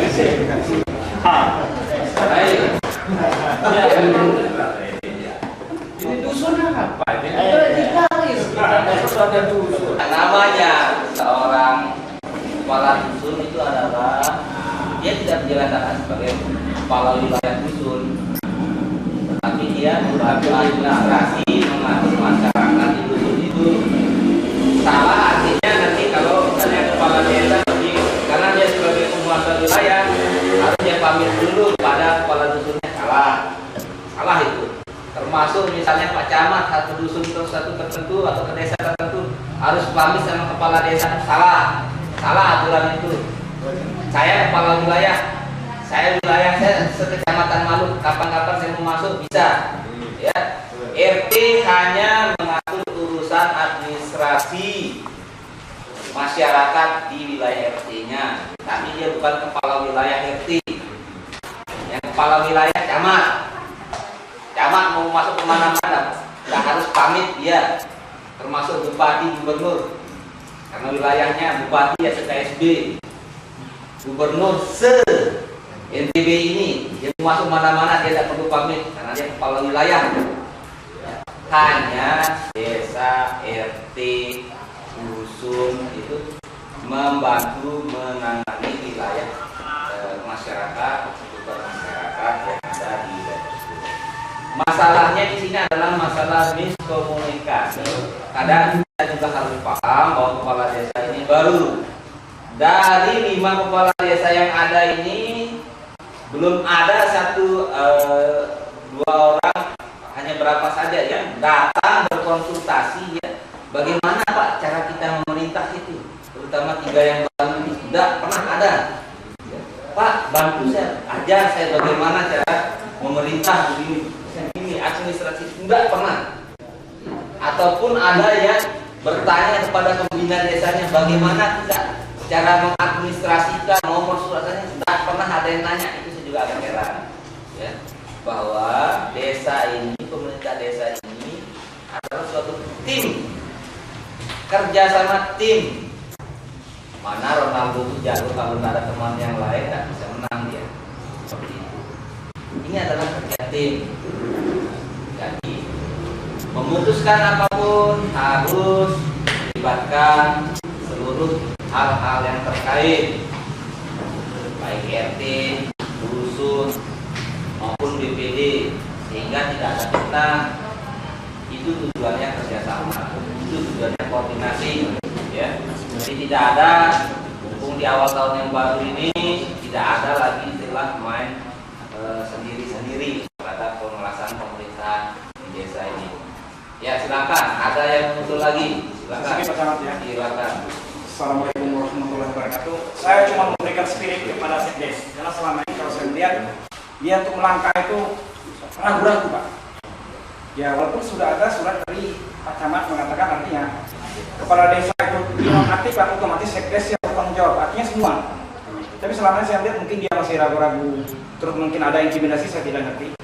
Baik. Ini dusun apa? Ini garis kita ada dusun. Namanya seorang kepala dusun itu adalah dia tidak menjalankan sebagai kepala wilayah dusun, tapi dia membantu administrasi mengatur masyarakat di dusun itu. Salah artinya nanti kalau misalnya kepala desa karena dia sebagai penguasa wilayah harus dia pamit dulu pada kepala dusunnya, salah itu. Termasuk misalnya Pak Camat satu dusun satu tertentu atau ke desa tertentu harus pamit sama kepala desa, salah aturan itu. Saya kepala wilayah, saya sekecamatan Maluk, kapan-kapan saya mau masuk bisa, ya. RT hanya mengatur urusan administrasi masyarakat di wilayah RT-nya, tapi dia bukan kepala wilayah RT. Yang kepala wilayah camat mau masuk kemana-mana nggak harus pamit dia, termasuk bupati, gubernur, karena wilayahnya bupati ya se-KSB, gubernur se-NTB ini dia mau masuk mana-mana dia tidak perlu pamit karena dia kepala wilayah. Hanya desa, RT, dusun itu membantu menangani wilayah masyarakat, kebutuhan masyarakat yang ada di daerah tersebut. Masalahnya di sini adalah masalah miskomunikasi. Kadang kita juga harus paham bahwa kepala desa ini baru. Dari 5 kepala desa yang ada ini belum ada 1-2 orang, hanya berapa saja yang datang berkonsultasi ya. Bagaimana Pak cara kita memerintah itu, terutama 3 yang baru ini tidak pernah ada. Pak, bantu saya, ajar saya bagaimana cara memerintah begini administrasi, tidak pernah. Ataupun ada yang bertanya kepada pembina desanya bagaimana tidak cara mengadministrasikan nomor suratnya, tidak pernah ada yang nanya. Itu saya juga agak heran ya, bahwa desa ini, pemerintah desa ini adalah suatu tim, kerja sama tim. Mana Ronaldo itu jago, kalau nggak ada teman yang lain nggak bisa menang dia. Seperti itu. Ini adalah kerja tim. Jadi memutuskan apapun harus melibatkan seluruh hal-hal yang terkait, baik RT, dusun maupun BPD, sehingga tidak ada fitnah. Itu tujuannya kerjasama, itu tujuannya koordinasi ya. Jadi tidak ada, mumpung di awal tahun yang baru ini tidak ada lagi istilah main sendiri-sendiri pada pengawasan pemerintahan di desa ini. Ya silakan, ada yang muncul lagi, silakan. Silakan. Assalamualaikum warahmatullahi wabarakatuh. Saya cuma memberikan spirit kepada Sekdes, karena selama ini kalau saya melihat dia untuk melangkah itu ragu-ragu Pak. Ya walaupun sudah ada surat dari Pak Camat mengatakan artinya kepala desa itu dinonaktif, otomatis Sekdes yang bertanggung jawab, artinya semua. Tapi selama ini saya lihat mungkin dia masih ragu-ragu, terus mungkin ada intimidasi, saya tidak ngerti.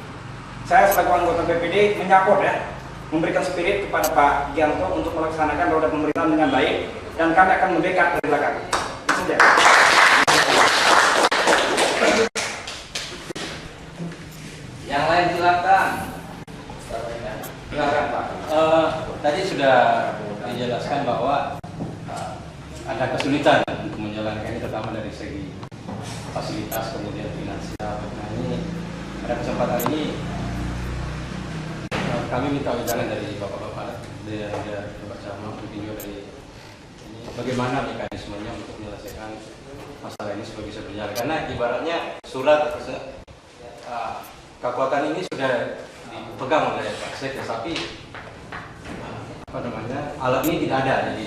Saya selaku anggota BPD menyaport ya, memberikan spirit kepada Pak Gianto untuk melaksanakan roda pemerintahan dengan baik, dan kami akan membackup dari belakang. Itu saja. Yang lain silakan. Silakan Pak. Tadi sudah dijelaskan bahwa ada kesulitan untuk menjalankan ini, terutama dari segi fasilitas kemudian finansial. Nah ini pada kesempatan ini kami minta ujangan dari bapak-bapak dari Bapak Camat, mungkin juga dari ini, bagaimana mekanismenya untuk menyelesaikan masalah ini supaya bisa berjalan. Karena ibaratnya surat atau kekuatan ini sudah dipegang oleh Pak Sekdes, tapi alat ini tidak ada. Jadi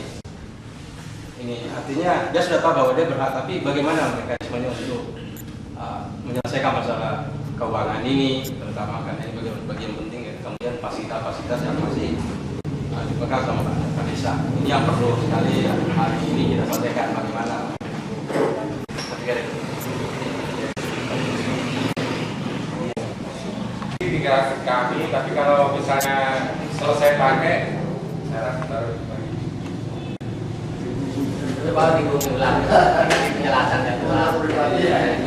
ini artinya dia sudah tahu bahwa dia berhak, tapi bagaimana mekanismenya untuk menyelesaikan masalah keuangan ini, terutama karena ini bagian penting ya. Kemudian fasilitas yang masih dipegang sama Pak Desa, ini yang perlu sekali hari ini kita selesaikan bagaimana. Tiga kami, tapi kalau misalnya selesai pakai, saya baru dibagi. Coba diulang penjelasan dan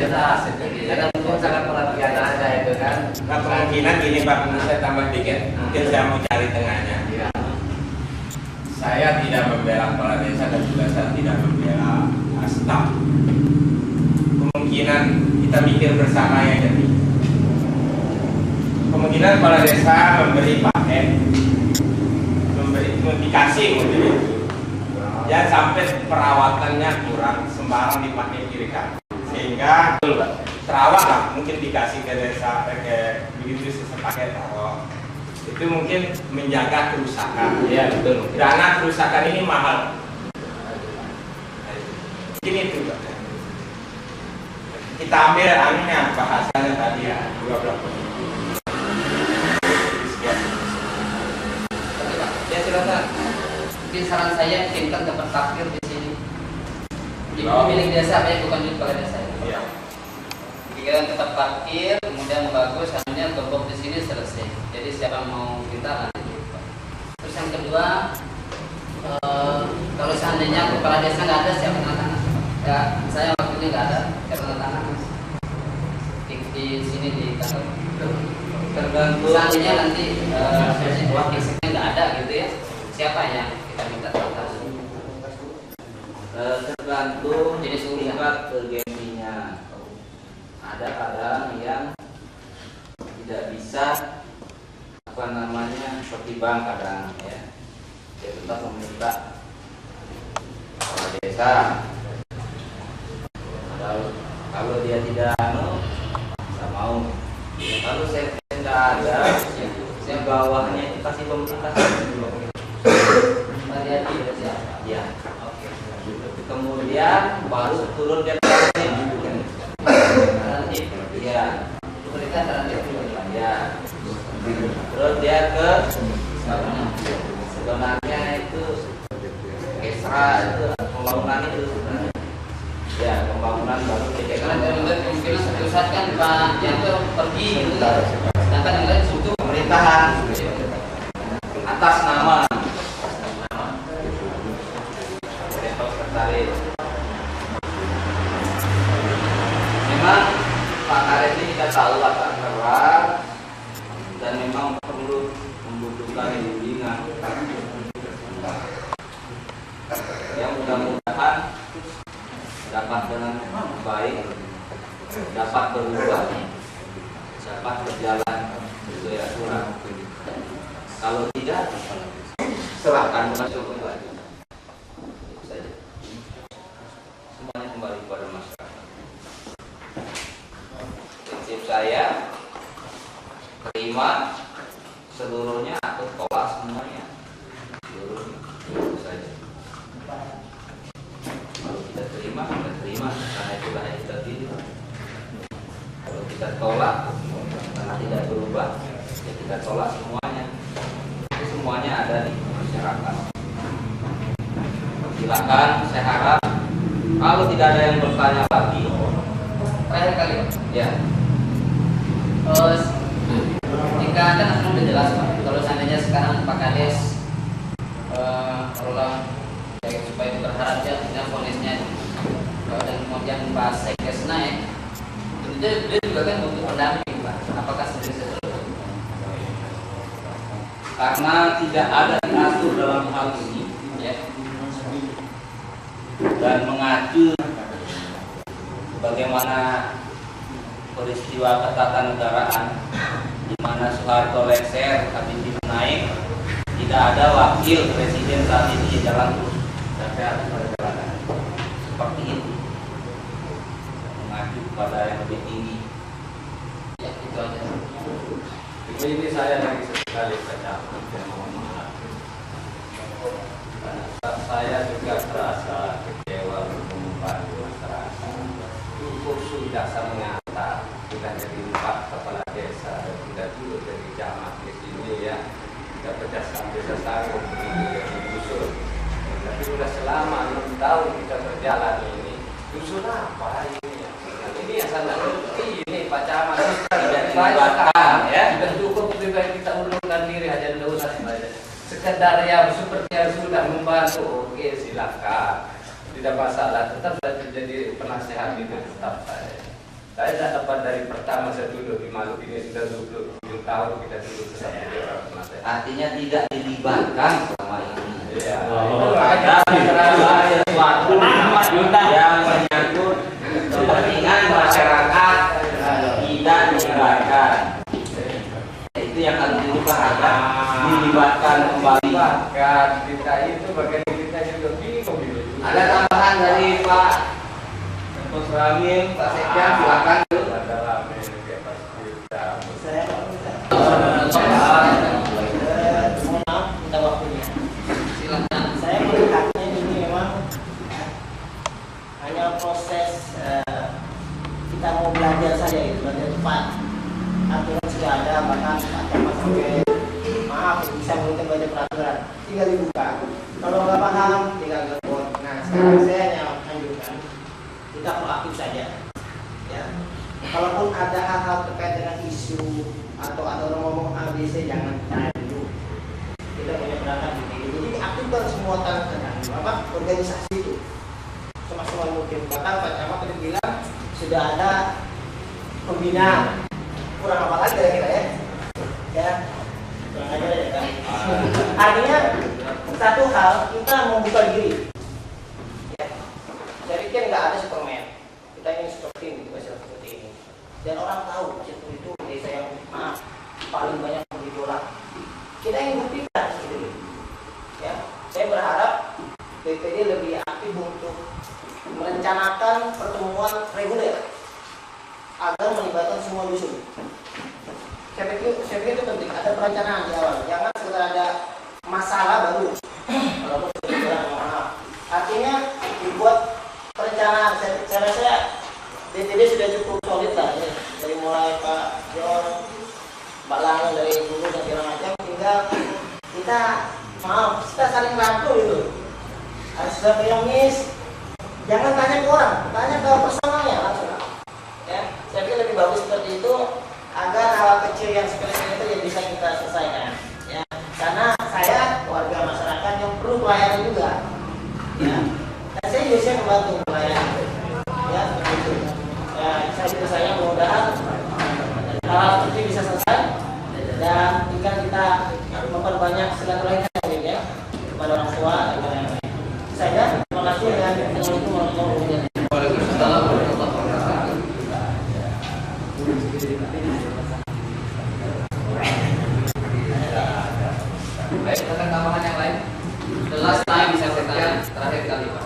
jelas. Karena mungkin sangat perhatian ada itu kan. Nah kemungkinan gini Pak, saya tambah dikit, mungkin saya mau cari tengahnya. Ya. Saya tidak membela kepala desa dan juga saya tidak membela staf. Kemungkinan kita mikir bersama ya jadi. Kemungkinan kepala desa memberi paket, dikasih mobil itu, jangan sampai perawatannya kurang, sembarang dipakai kiri kanan, sehingga terawat lah, mungkin dikasih ke desa ke begitu sepaket taruh. Itu mungkin menjaga kerusakan. Iya betul. Dana kerusakan ini mahal. Ini itu Pak. Kita ambil anehnya bahasanya tadi ya, 12. Ya silakan. Mungkin saran saya bikinkan tempat parkir di sini. Jadi milik desa, bukan milik kepala desa. Iya. Bikinkan tempat parkir, kemudian bagus, kemudian gembok di sini selesai. Jadi siapa mau minta nanti. Terus yang kedua, kalau seandainya kepala desa nggak ada, siapa tanda tangan? Ya, saya waktu ini nggak ada, siapa tanda tangan? Di sini di kantor. Tergantung. Seandainya nanti wakilnya nggak ada gitu ya, siapa yang kita minta tanda tangan? Tergantung Jenis tingkat urgensinya. Ada kadang yang tidak bisa seperti bank kadang ya, dia tetap meminta kepala desa. Kalau dia tidak nggak mau. Kalau saya tidak ada, saya bawahnya itu kasih pemerintah Variasi dari siapa? Ya. Oke. Kemudian baru turun dia ke alternatif. Ya. Berikan alternatif dulu. Ya. Terus dia ke sebenarnya itu ekstra itu pembangunan itu sebenarnya. Ya, pembangunan baru Karena dari mulai mungkin pusat kan Pak Janto pergi gitu kan. Sedangkan yang lain untuk Pemerintahan atas nama Direktur Sekretaris. Memang Pak Karet ini kita tahu agak keras dan memang perlu membutuhkan bimbingan yang mudah-mudahan dapat dengan baik, dapat berubah, dapat berjalan sesuai aturan. Kalau tidak, serahkan masuk kembali. Itu saja. Semuanya kembali kepada masyarakat. Prinsip saya, terima seluruhnya atau tolak semuanya. Seluruhnya, itu saja. Kalau kita terima karena itulah yang kita pilih. Kalau kita tolak karena tidak berubah, ya kita tolak semuanya. Itu semuanya ada di masyarakat. Silakan, saya harap kalau tidak ada yang bertanya lagi, terakhir kali. ya. Jika kan udah jelas Pak, kalau seandainya sekarang Pak Kades kalau supaya berharap ya dengan vonisnya dan kemudian Pak Sekdes naik, tentunya dia juga kan butuh pendamping Pak. Apakah sendiri sesuatu? Karena tidak ada diatur dalam hal ini, Ya. dan mengacu bagaimana peristiwa ketatanegaraan di mana Soeharto lengser, Habibie naik, tidak ada wakil presiden saat ini di jalan terus sampai harus perjalanan seperti itu, mengacu pada yang lebih tinggi. Ya, itu aja. Ini saya lagi sekali baca. Saya juga terasa kecewa membantu masyarakat. Cukup sudah saya mengantar, sudah jadi 4 kepala desa, sudah dulu jadi camat di sini ya, sudah berdasarkan desa Sanggup, jadi dusun. Tapi sudah selama 6 tahun kita berjalan ini, dusun apa ini? Ini yang saya nggak ngerti ini Pak Camat tidak dilibatkan ya. Sudah cukup lebih baik kita undurkan diri aja, tidak usah sekedar yang seperti yang sudah membantu. Oke, silakan, tidak masalah. Tetap saya jadi penasehat itu tetap saya tidak dapat dari pertama saya duduk di Maluku ini sudah 27 tahun kita duduk bersama jadi orang penasehat. Artinya tidak dilibatkan selama ini. Iya. Ada sesuatu yang menyangkut kepentingan masyarakat tidak dilibatkan. Itu yang harus dirubah, agar dilibatkan kembali. Kita itu bagian kita juga bingung gitu. Ada tambahan dari Pak Bos Ramil, Pak Sekjan, silakan. Ada rame kayak pas kita. Mohon maaf, minta waktunya. Silakan. Saya melihatnya ini memang hanya proses kita mau belajar saja, gitu, belajar cepat. Aturan sudah ada, bahkan Pak Camat sampai maaf bisa mungkin baca peraturan, tinggal dibuka. Kalau nggak paham, tinggal telepon. Nah, sekarang saya hanya anjurkan kita proaktif saja. Ya, kalaupun ada hal-hal terkait dengan isu atau ada orang ngomong ABC, jangan tanya dulu. Kita punya perangkat begini. Jadi aktifkan semua organisasi itu semaksimal mungkin. Bahkan Pak Camat tadi bilang sudah ada pembinaan. Kurang apa lagi kira-kira ya? Ya, kurang aja ya kan. Artinya satu hal kita membuka diri. Ya, saya pikir nggak ada Superman. Kita ingin seperti ini, seperti ini. Dan orang tahu Cirebon itu desa yang paling banyak bergejolak. Kita ingin buktikan gitu. Ya, saya berharap BPD lebih aktif untuk merencanakan pertemuan reguler agar melibatkan semua dusun. Saya pikir itu penting, ada perencanaan di awal. Jangan sekedar ada masalah baru. Walaupun sudah bilang mohon maaf. Artinya dibuat perencanaan. Saya rasa DTD sudah cukup solid lah ya. Dari mulai Pak John, Mbak Langen dari dulu dan segala macam, tinggal kita saling rangkul gitu. Sudah pengemis, jangan tanya ke orang, tanya ke personalnya langsung. Ya, saya pikir lebih bagus seperti itu agar hal kecil yang seperti itu yang bisa kita selesaikan. Ya, karena saya warga masyarakat yang perlu pelayanan juga. Ya, dan saya juga siap membantu pelayanan. Ya, seperti itu. Ya, saya mudah-mudahan hal seperti bisa selesai dan tinggal kita memperbanyak silaturahmi ya kepada orang tua dan lain-lain. Saya terima kasih dan assalamualaikum warahmatullahi wabarakatuh. Waalaikumsalam warahmatullahi wabarakatuh. Baik, kita tambahan yang lain. The last time saya bertanya, terakhir kali Pak.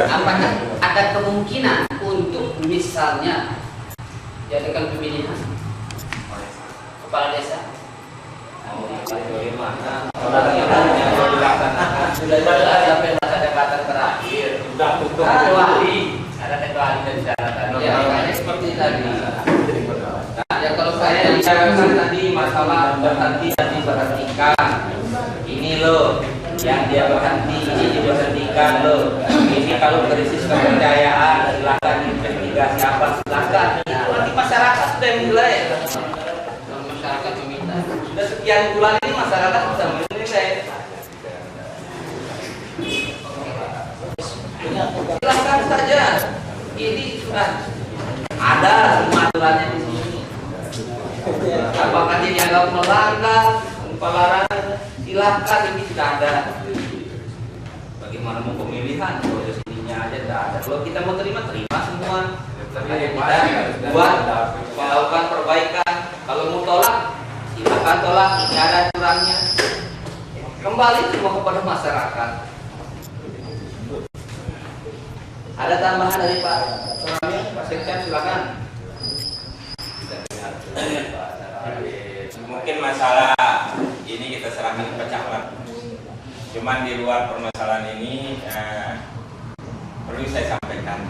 Apakah ada kemungkinan untuk misalnya jadikan pemilihan kepala desa? Bagaimana? Orang yang sudah jelas sampai masa jabatan terakhir. Sudah tutup. Ada kecuali dan syaratan. Ya, makanya seperti tadi. Nah, ya kalau saya bicarakan tadi masalah berhenti dan diberhentikan. Ini loh yang dia berhenti, ini diberhentikan loh. Ini kalau krisis kepercayaan silakan investigasi apa silakan. Itu nanti masyarakat sudah yang menilai. Masyarakat meminta. Sudah sekian bulan ini masyarakat sudah menilai. Silahkan saja. Ini sudah ada semua aturannya di sini. Apakah dia dianggap melanggar, pelarangan? Silahkan, ini sudah ada. Bagaimana mau pemilihan? Kalau di sininya aja tidak ada. Kalau kita mau terima semua. Kita buat melakukan perbaikan. Kalau mau tolak, silahkan tolak. Ini ada aturannya. Kembali semua kepada masyarakat. Ada tambahan dari Pak Pak Sekjen, silakan. Mungkin masalah ini kita serahkan ke camat. Cuman di luar permasalahan ini perlu saya sampaikan.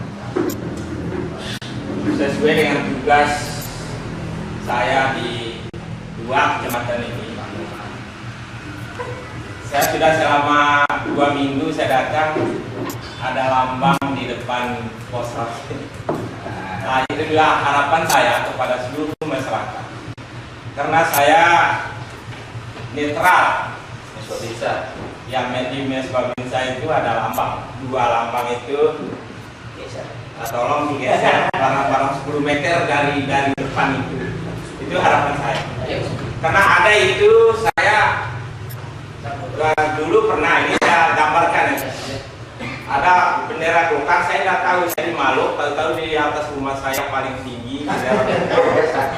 Sesuai dengan tugas saya di dua kecamatan ini, saya sudah selama 2 minggu saya datang, ada lambang di depan pos rapi. Nah, itu juga harapan saya kepada seluruh masyarakat. Karena saya netral, Bisa. yang di Mes Babinsa itu ada lambang, 2 lambang itu tolong digeser barang-barang 10 meter dari depan itu harapan saya. Karena ada itu saya dulu pernah, ini saya gambarkan ya. Ada bendera Golkar, saya nggak tahu, saya di Maluku, tahu-tahu di atas rumah saya paling tinggi bendera Golkar.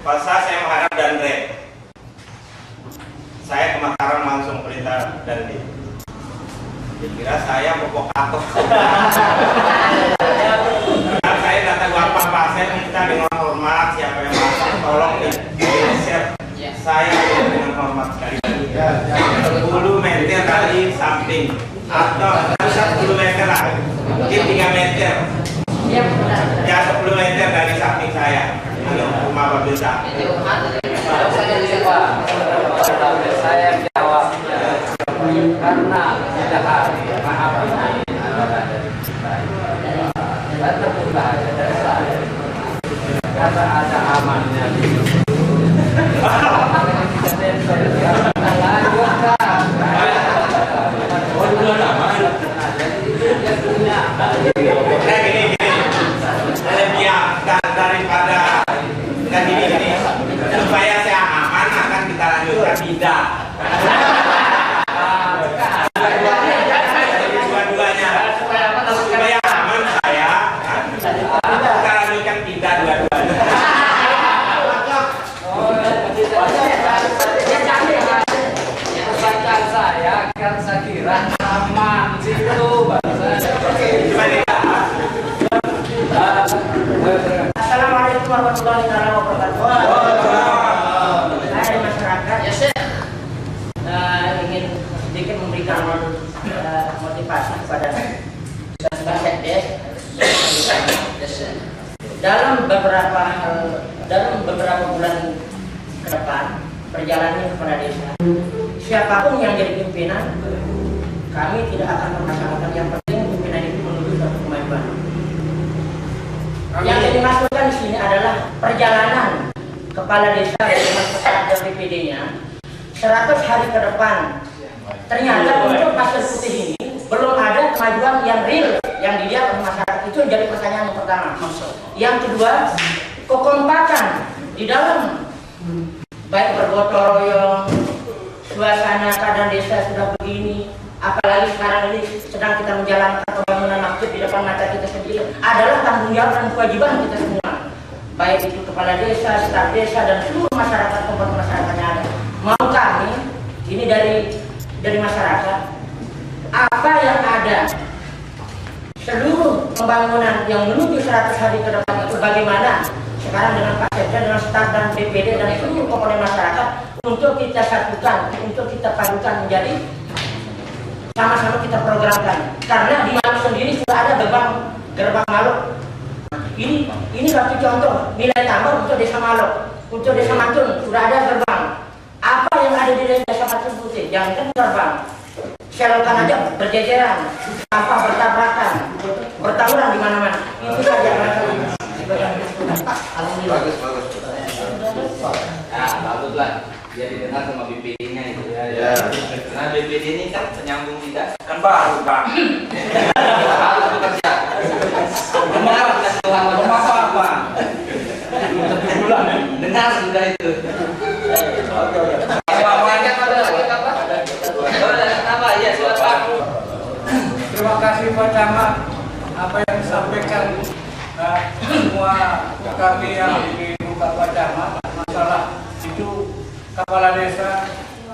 Pas saya menghadap Danre, saya ke Mataram langsung perintah Danre. Dikira saya provokator. Karena saya nggak tahu apa-apa, saya minta dengan hormat siapa yang masuk, tolong di-share saya dengan hormat sekali. 10 meter dari samping atau 10 meter lah, mungkin 3 meter. Ya 10 meter dari samping saya. Rumah Babinsa. Saya jawab karena sudah hadir, maaf ini adalah dari saya. Dan terbuka dari saya. Karena ada amannya di sini. Daripada gini supaya saya aman akan kita lanjutkan tidak dua-duanya supaya aman saya kita lanjutkan tidak dua-duanya. Saya kan saya kira aman situ bangsa. Assalamualaikum warahmatullahi wabarakatuh. Saya masyarakat. dalam beberapa bulan ke depan perjalanannya kepada desa, siapapun yang jadi pimpinan, kami tidak akan memasalahkan. Yang penting pimpinan itu menuju ke kemajuan. Yang dimaksudkan di sini adalah perjalanan kepala desa dari masyarakat dan BPD-nya 100 hari ke depan. Ternyata untuk pasir putih ini belum ada kemajuan yang real yang dilihat oleh masyarakat. Itu jadi pertanyaan yang pertama. Yang kedua, kekompakan di dalam baik bergotong royong, suasana keadaan desa sudah begini, apalagi sekarang ini sedang kita menjalankan pembangunan masjid di depan mata kita sendiri, adalah tanggung jawab dan kewajiban kita semua, baik itu kepala desa, staf desa, dan seluruh masyarakat, komponen masyarakat yang ada. Mau kami ini dari masyarakat, apa yang ada, seluruh pembangunan yang menuju 100 hari ke depan itu bagaimana sekarang dengan Pak Sekda, dengan staf dan BPD dan seluruh komponen masyarakat untuk kita satukan, untuk kita padukan menjadi sama-sama kita programkan. Karena di Maluk sendiri sudah ada gerbang Maluk. Ini satu contoh nilai tambah untuk desa Maluk, untuk desa Matun sudah ada gerbang. Apa yang ada di desa Matun Putih? Jangan gerbang, selokan aja berjejeran, sampah bertabrakan, bertawuran di mana-mana. Itu saja masalah. Alhamdulillah. Bagus. Nah, baguslah. Dia didengar sama BPD-nya itu. Ya. Karena BPD ini kan penyambung lidah. Kan baru Pak. Harus bekerja. Benar dan Tuhan Apa? Dengar sudah itu. Terima kasih Pak Camat apa yang disampaikan semua kami yang dibuka Pak Camat. Masalah itu kepala desa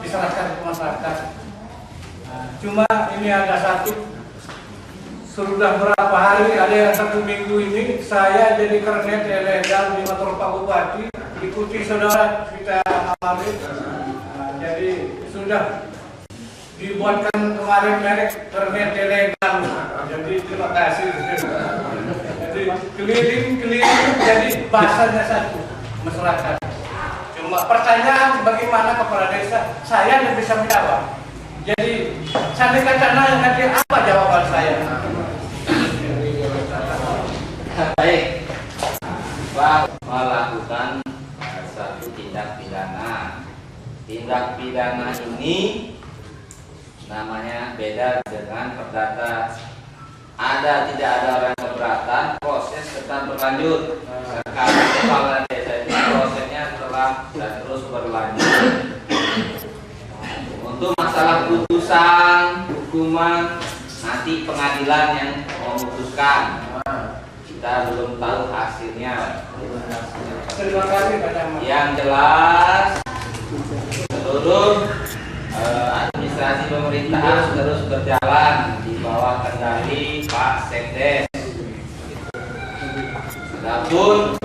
diserahkan ke masyarakat. Cuma ini ada satu, sudah berapa hari, ada yang 1 minggu ini saya jadi kernet ilegal di motor Pak Bupati, ikuti saudara kita alami. Jadi sudah dibuatkan kemarin merek kernet ilegal. Jadi terima kasih. Jadi keliling jadi bahasanya satu masyarakat. Cuma pertanyaan bagaimana kepala desa, saya yang bisa menjawab. Jadi sampai kacana yang nanti apa jawaban saya? Baik, Pak melakukan satu tindak pidana. Tindak pidana ini namanya beda dengan perdata. Tidak ada orang keberatan, proses tetap berlanjut. Sekarang kepala desa itu prosesnya telah dan terus berlanjut. Untuk masalah putusan, hukuman, nanti pengadilan yang memutuskan. Kita belum tahu hasilnya. Terima kasih Pak Camat. Yang jelas, seluruh administrasi pemerintahan terus berjalan di bawah kendali Pak Sekdes. Adapun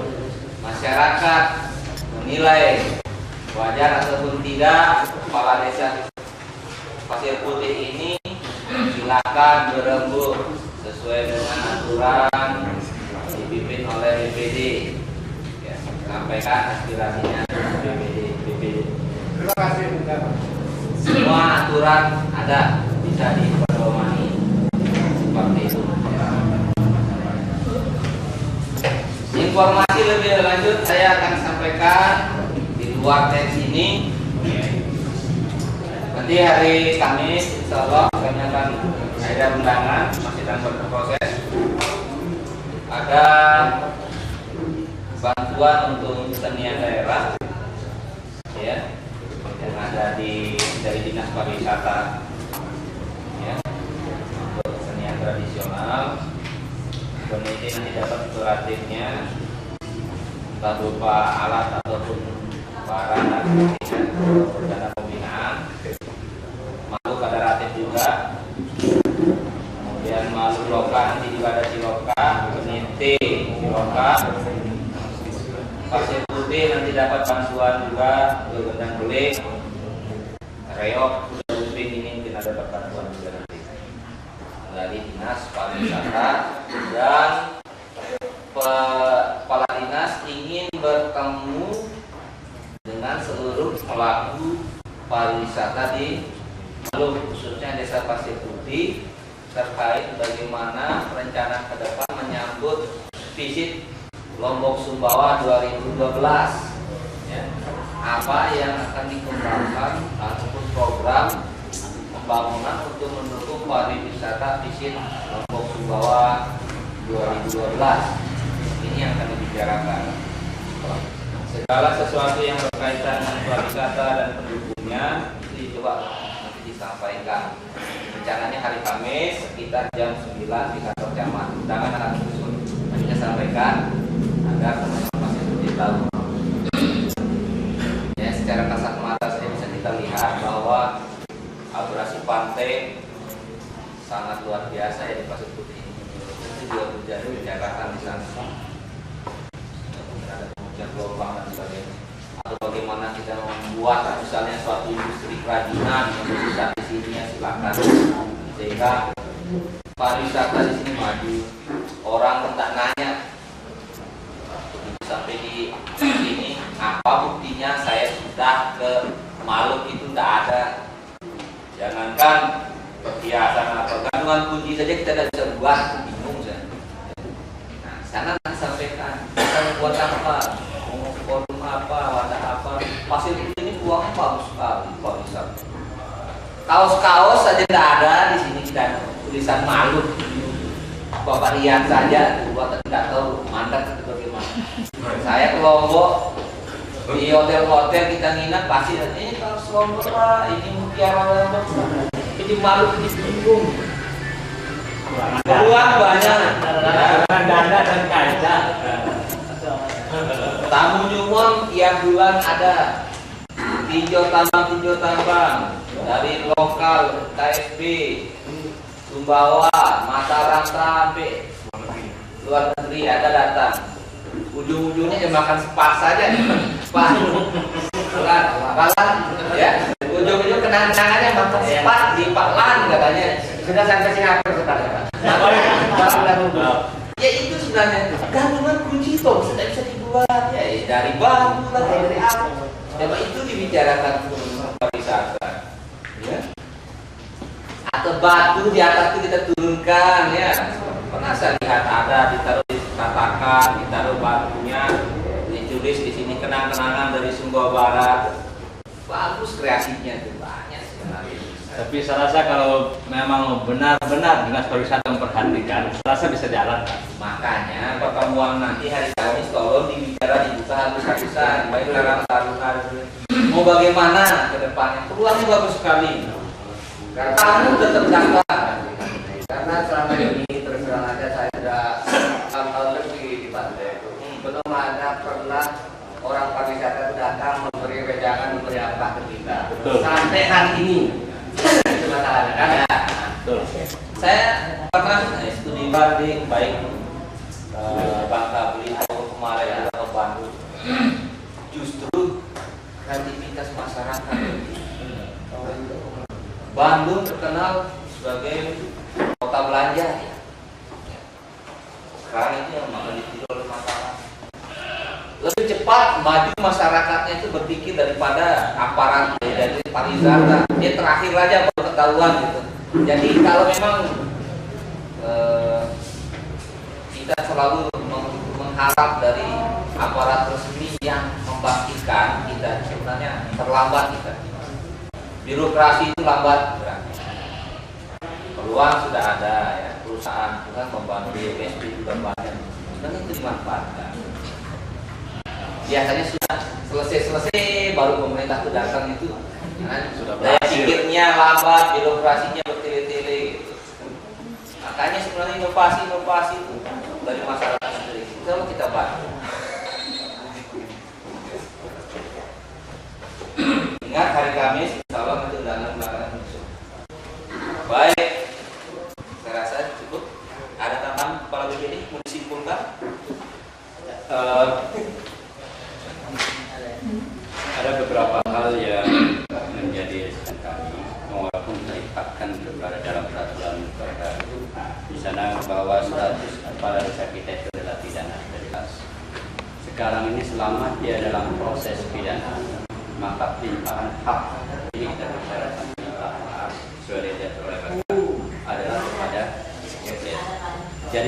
masyarakat menilai wajar ataupun tidak kepala desa Pasir Putih ini, silakan berembuk sesuai dengan aturan dipimpin oleh BPD. Ya, sampaikan aspirasinya BPD. Terima kasih. Semua aturan ada, bisa diperdomani seperti itu. Informasi lebih lanjut saya akan sampaikan di luar teks ini. Nanti hari Kamis insya Allah kami akan ada undangan, masih dalam berproses. Ada bantuan untuk kesenian daerah, ya, yang ada dari Dinas Pariwisata, ya, untuk kesenian tradisional. Peneliti nanti dapat kuratifnya, entah berupa alat ataupun barang dan dana pembinaan. Malu federatif juga, kemudian malu loka, nanti juga ada siloka, peneliti siloka. Pasir Putih nanti dapat bantuan juga untuk gendang belik, reok, kuping ini kita dapat bantuan juga nanti dari Dinas Pariwisata dan kepala di Maluku, khususnya Desa Pasir Putih, terkait bagaimana rencana ke depan menyambut visit Lombok Sumbawa 2012. Ya. Apa yang akan dikembangkan ataupun program pembangunan untuk mendukung pariwisata visit Lombok Sumbawa 2012. Ini yang akan dibicarakan. Segala sesuatu yang berkaitan dengan pariwisata dan pendukungnya itu coba nanti disampaikan. Rencananya hari Kamis sekitar jam 9 di kantor camat. Undangan akan susun. Nanti saya sampaikan agar teman-teman masih tahu. Ya, secara kasat mata saya bisa kita lihat bahwa abrasi pantai sangat luar biasa ya di Pasir Putih. Itu juga terjadi di Jakarta di sana. Ada hujan gelombang dan sebagainya. Atau bagaimana kita membuat misalnya suatu industri kerajinan yang bisa di sini ya silakan. Sehingga pariwisata di sini maju. Orang tak nanya sampai di sini apa buktinya saya sudah ke Maluku itu tidak ada. Jangankan perhiasan atau gantungan kunci saja kita tidak bisa buat, bingung saya. Nah, sana nanti sampaikan kita buat apa, mau forum apa, wadah apa. Pasir Putih ini uangnya bagus sekali, bagusan. Kaos-kaos saja tidak ada di sini dan tulisan Maluku. Bapak lihat saja, Bapak tidak tahu mandat itu bagaimana. Saya ke Lombok, di hotel-hotel kita nginap pasti ini kaos Lombok Pak, ini mutiara Lombok, ini Maluku, ini bingung. Peluang banyak, Dana dan kaca. tamu nyumon tiap bulan ada tinjau tambang dari lokal KSB, Sumbawa, Mataram sampai luar negeri ada datang. Ujung-ujungnya ya makan sepas saja, sepas, balan, ya. Ujung-ujung kenangannya makan sepas di Paklan katanya. Sudah sampai Singapura sekarang. Ya itu sebenarnya gantungan kunci toh sudah bisa dibuat ya dari bambu lah dari apa. Coba itu dibicarakan pariwisata, ya. Atau batu di atas itu kita turunkan ya. Pernah saya lihat ada ditaruh tatakan, ditaruh batunya, ditulis di sini kenang-kenangan dari Sumbawa Barat. Bagus kreasinya tuh banyak sekali. Tapi saya rasa kalau memang benar-benar dinas pariwisata memperhatikan, saya rasa bisa jalan. Makanya pertemuan nanti hari Kamis tolong dibicara dibuka habis-habisan, baik larang taruhan. Mau bagaimana ke depannya? Peluangnya bagus sekali. Kamu tetap datang. Karena selama ini terus terang aja saya sudah 6 tahun lebih di pantai. Belum ada pernah orang pariwisata datang memberi wejangan, memberi apa ke kita. Betul. Sampai hari ini. Itu masalahnya kan? Ya. Betul. Saya pernah studi banding baik Bangka Belitung kemarin atau Bandung. Justru kreativitas masyarakat. Bandung terkenal sebagai kota belanja. Sekarang ini yang malah ditiru oleh masyarakat. Lebih cepat maju masyarakatnya itu berpikir daripada aparat dari pariwisata. Dia terakhir aja baru ketahuan gitu. Jadi kalau memang kita selalu mengharap dari aparat resmi yang membangkitkan kita, sebenarnya terlambat kita. Birokrasi itu lambat berarti. Peluang sudah ada ya, perusahaan kan membantu BSD juga banyak. Sebenarnya itu dimanfaatkan. Biasanya sudah selesai baru pemerintah itu datang itu. Sudah Daya berhasil. pikirnya lambat, birokrasinya bertele-tele gitu. Makanya sebenarnya inovasi itu dari masyarakat sendiri. Kalau kita bantu. Ingat hari Kamis, insya Allah nanti undangan muncul. Baik, saya rasa cukup. Ada tambahan kepala BPD mau disimpulkan? Ada beberapa hal yang menjadi esensi kami, walaupun terlibatkan kepada dalam peraturan terbaru. Di sana bahwa status kepala desa kita itu adalah pidana jelas. Sekarang ini selama dia dalam proses pidana, maka pelimpahan hak ini kita bicarakan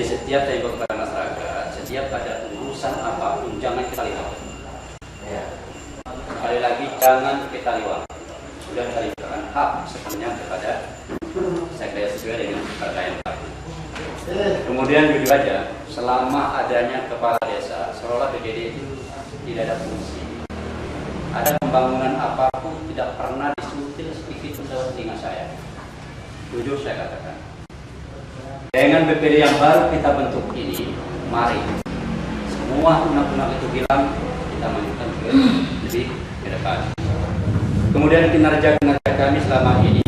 setiap saya himbau kepada masyarakat, setiap ada urusan apapun jangan kita lihat. Ya. Sekali lagi jangan kita lihat. Sudah kita berikan hak sepenuhnya kepada sekdes sesuai dengan perda yang baru. Kemudian jujur aja, selama adanya kepala desa, seolah BPD itu tidak ada fungsi. Ada pembangunan apapun tidak pernah disentil sedikit pun lewat telinga saya. Jujur saya katakan. Dengan BPD yang baru kita bentuk ini, mari semua undang-undang itu bilang kita majukan ke lebih ke depan. Kemudian kinerja kami selama ini,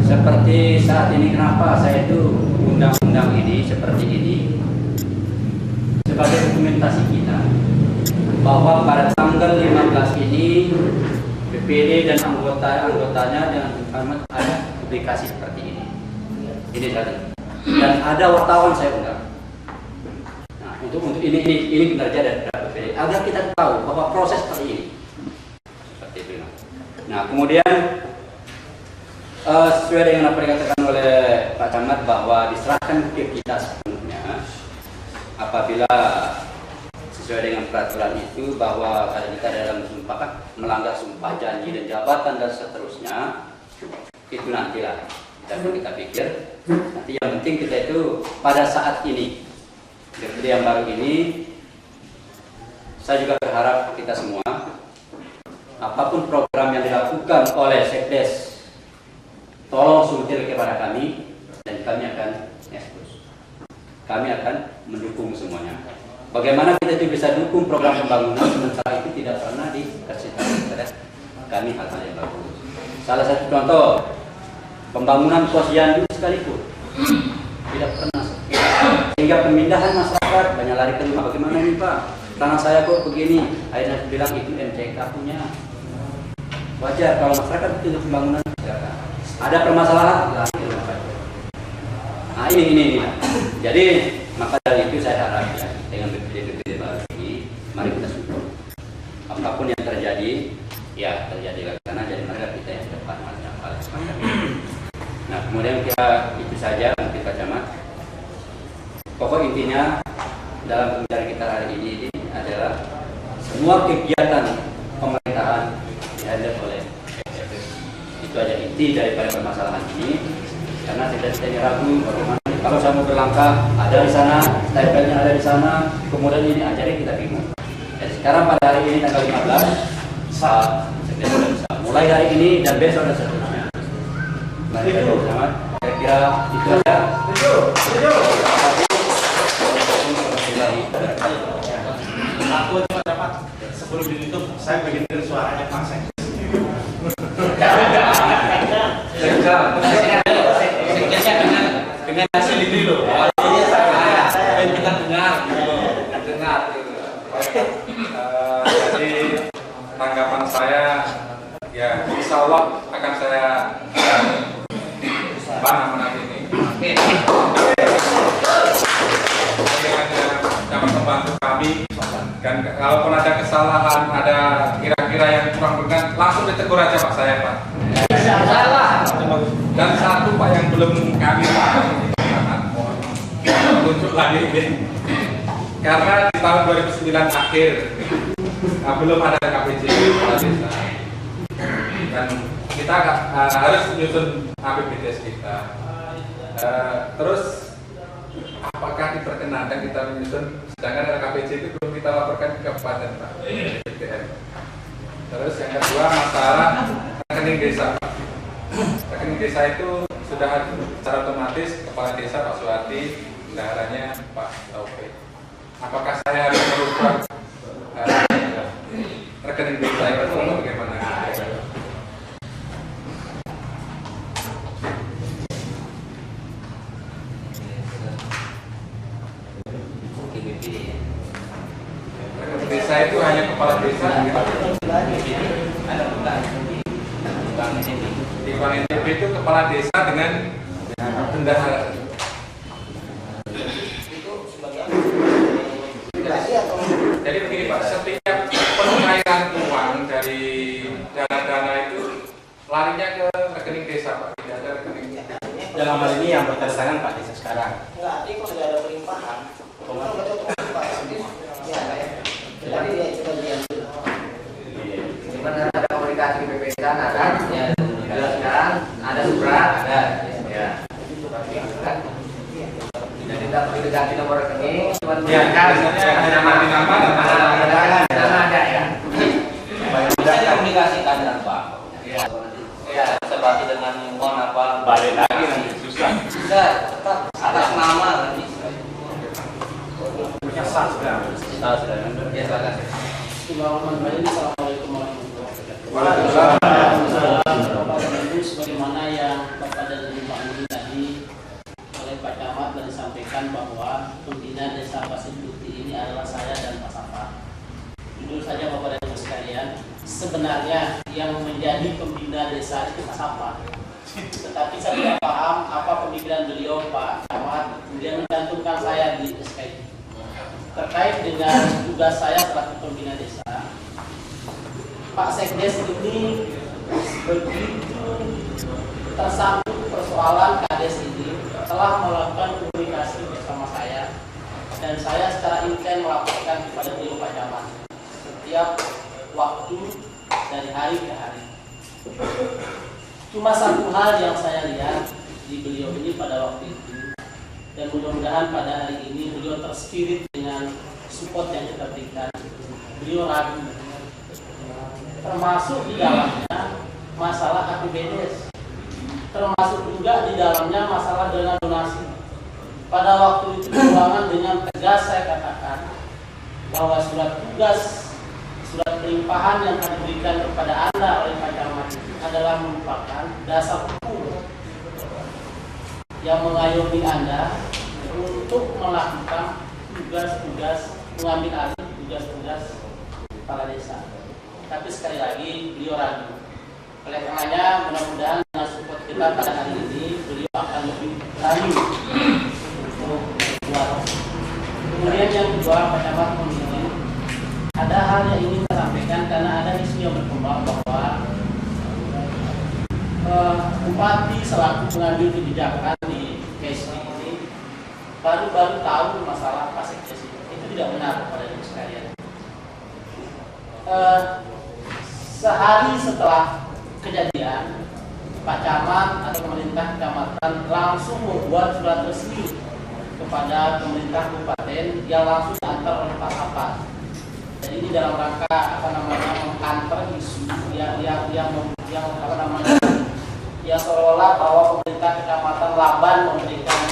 seperti saat ini kenapa saya itu undang-undang ini seperti ini sebagai dokumentasi kita bahwa pada tanggal 15 ini BPD dan anggotanya dengan ada publikasi seperti ini. Ini tadi. Dan ada wartawan saya undang. Nah, untuk ini kinerja dari BPD agar kita tahu bahwa proses seperti ini. Seperti itu. Nah, kemudian sesuai dengan apa yang dikatakan oleh Pak Camat bahwa diserahkan ke kita sepenuhnya apabila sesuai dengan peraturan itu bahwa kalau kita dalam sumpah melanggar sumpah janji dan jabatan dan seterusnya itu nantilah kita pikir nanti yang penting kita itu pada saat ini seperti yang baru ini saya juga berharap kita semua apapun program yang dilakukan oleh sekdes tolong suntil kepada kami dan kami akan ekspos. Kami akan mendukung semuanya. Bagaimana kita itu bisa dukung program pembangunan sementara itu tidak pernah dikasih tahu kepada kami hal-hal yang bagus. Salah satu contoh pembangunan posyandu sekalipun tidak pernah sehingga pemindahan masyarakat banyak lari ke rumah. Bagaimana ini Pak? Tanah saya kok begini. Akhirnya bilang itu MCK punya. Wajar kalau masyarakat itu pembangunan masyarakat. Ada permasalahan nah ini. Jadi maka dari itu saya harap ya, dengan BPD baru ini mari kita support apapun yang terjadi ya terjadi karena jadi mereka kita yang depan macam nah kemudian kita itu saja mungkin Pak Camat pokok intinya dalam pembicaraan kita hari ini adalah semua kegiatan pemerintahan dihandle oleh itu aja inti daripada permasalahan ini karena tidak ragu bagaimana kalau saya mau berlangkah ada di sana, stempelnya ada di sana, kemudian ini ajarin kita bingung. Jadi sekarang pada hari ini tanggal 15 saat bisa mulai hari ini dan besok dan seterusnya. Mari kita bersama. Kira-kira itu aja. Aku cuma dapat sebelum ditutup saya bagian dari suaranya Pak Sek. Dengan hasil ini loh. Kita dengar gitu. Jadi tanggapan saya ya insya Allah akan saya nama ini. Dengan dapat membantu kami dan kalaupun ada kesalahan ada kira-kira yang kurang berkenan langsung ditegur aja Pak saya Pak. Dan satu Pak yang belum kami tunjuk lagi ini karena di tahun 2009 akhir belum ada KPJ kepala desa dan kita harus menyusun APBDes kita terus apakah diperkenankan kita menyusun sedangkan KPJ itu belum kita laporkan ke kabupaten Pak terus yang kedua masalah rekening desa rekening desa itu sudah secara otomatis kepala desa Pak Suwati bendaharanya Pak Taufik. Apakah saya harus merubah rekening desa itu atau bagaimana? Rekening desa itu hanya kepala desa. Di Bank NTB itu kepala desa dengan bendahara. Jadi begini Pak, setiap pencairan uang dari dana-dana itu larinya ke rekening desa Pak, tidak ada rekening. Dalam hal ini yang bertanda tangan Pak Desa sekarang. Enggak, ini kok sudah ada kan? Ya, jelaskan. Ada surat, ada. Ya. Jadi tidak perlu diganti nomor rekening, cuma Hanya mati nama dan ada ya. Bisa dikomunikasikan dengan Pak. Ya, seperti dengan mohon apa? balik lagi nanti susah. Tidak, tetap atas nama nanti. Punya sah sudah. Ya, terima kasih. Assalamualaikum warahmatullahi wabarakatuh. Sebagaimana yang Bapak dan Ibu Pak Andi tadi oleh Pak Camat dan disampaikan bahwa pembina desa Pasir Putih ini adalah saya dan Pak Safa. Jujur saja Bapak dan Ibu sekalian, sebenarnya yang menjadi pembina desa itu Pak Safa. Tetapi saya tidak paham apa pemikiran beliau Pak Camat kemudian mencantumkan saya di SK terkait dengan tugas saya selaku pembina desa. Pak Sekdes ini begitu tersangkut persoalan Kades ini telah melakukan komunikasi bersama saya dan saya secara intens melaporkan kepada beliau Pak Camat setiap waktu dari hari ke hari. Cuma satu hal yang saya lihat di beliau ini pada waktu itu, dan mudah-mudahan pada hari ini beliau terspirit dengan support yang kita berikan. Beliau ragu, termasuk di dalamnya masalah APBDes, termasuk juga di dalamnya masalah dana donasi. Pada waktu itu keuangan dengan tegas saya katakan bahwa surat tugas, surat pelimpahan yang akan diberikan kepada Anda oleh Pak Camat adalah merupakan dasar hukum yang mengayomi Anda untuk melakukan tugas-tugas mengambil alih tugas-tugas kepala desa. Tapi sekali lagi beliau ragu. Oleh karenanya mudah-mudahan dengan support kita pada hari ini beliau akan lebih berani untuk berbuat. Kemudian yang kedua Pak Camat memilih ada hal yang ingin saya sampaikan karena ada isu yang berkembang bahwa Bupati selaku pengambil kebijakan di KSP ini baru-baru tahu masalah Pak Sekdes itu tidak benar pada ibu sekalian. Sehari setelah kejadian, Pak Camat atau pemerintah kecamatan langsung membuat surat resmi kepada pemerintah kabupaten yang langsung diantar oleh Pak Safa. Jadi ini dalam rangka mengkanter isu yang seolah-olah bahwa pemerintah kecamatan Laban memberikan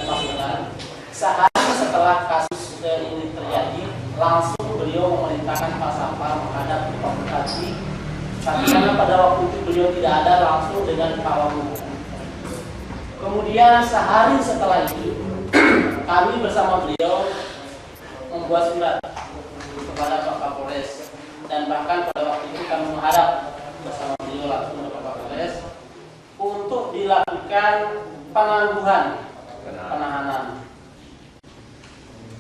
masukan. Sehari setelah kasus ini terjadi, langsung beliau memerintahkan Pak Safa menghadap Pak Bupati. Tapi karena pada waktu itu beliau tidak ada, langsung dengan Pak Wagub. Kemudian sehari setelah itu, kami bersama beliau membuat surat kepada Pak Kapolres dan bahkan pada waktu itu kami menghadap bersama beliau langsung ke Pak Kapolres untuk dilakukan penangguhan penahanan.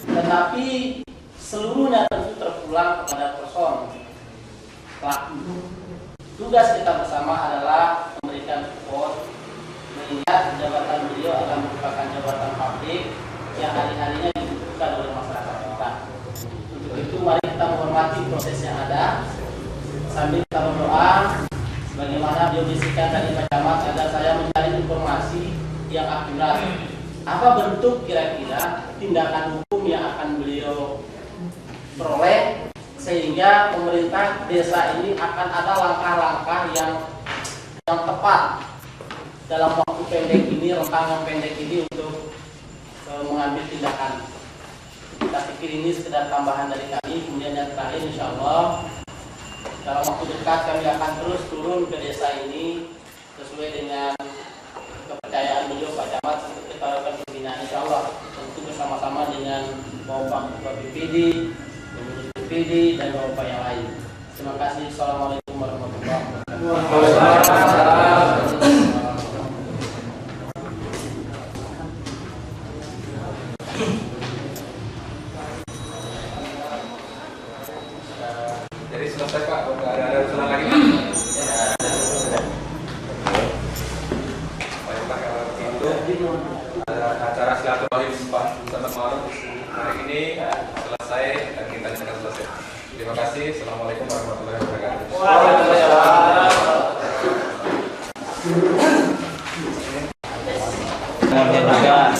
Tetapi seluruhnya tentu terpulang kepada person pelaku. Tugas kita bersama adalah memberikan support, mengingat jabatan beliau adalah merupakan jabatan publik yang hari-harinya dibutuhkan oleh masyarakat kita. Untuk itu mari kita menghormati proses yang ada sambil kita berdoa. Bagaimana beliau bisikan tadi Pak Camat, ada saya mencari informasi yang akurat. Apa bentuk kira-kira tindakan hukum yang akan beliau peroleh sehingga pemerintah desa ini akan ada langkah-langkah yang tepat dalam waktu pendek ini, rentang yang pendek ini untuk mengambil tindakan. Kita pikir ini sekedar tambahan dari kami. Kemudian yang terakhir, insya Allah dalam waktu dekat kami akan terus turun ke desa ini sesuai dengan kepercayaan beliau Pak Camat untuk kita lakukan pembinaan, insya Allah tentu bersama-sama dengan Bapak Ketua BPD, pengurus BPD dan Bapak yang lain. Terima kasih. Assalamualaikum warahmatullahi wabarakatuh. Jadi selesai Pak, ada usulan lagi? Baiklah kalau begitu, acara silaturahim Pak Ustadz Ma'ruf hari ini selesai dan kita nyatakan selesai. Terima kasih. Assalamualaikum warahmatullahi wabarakatuh. Kemudian juga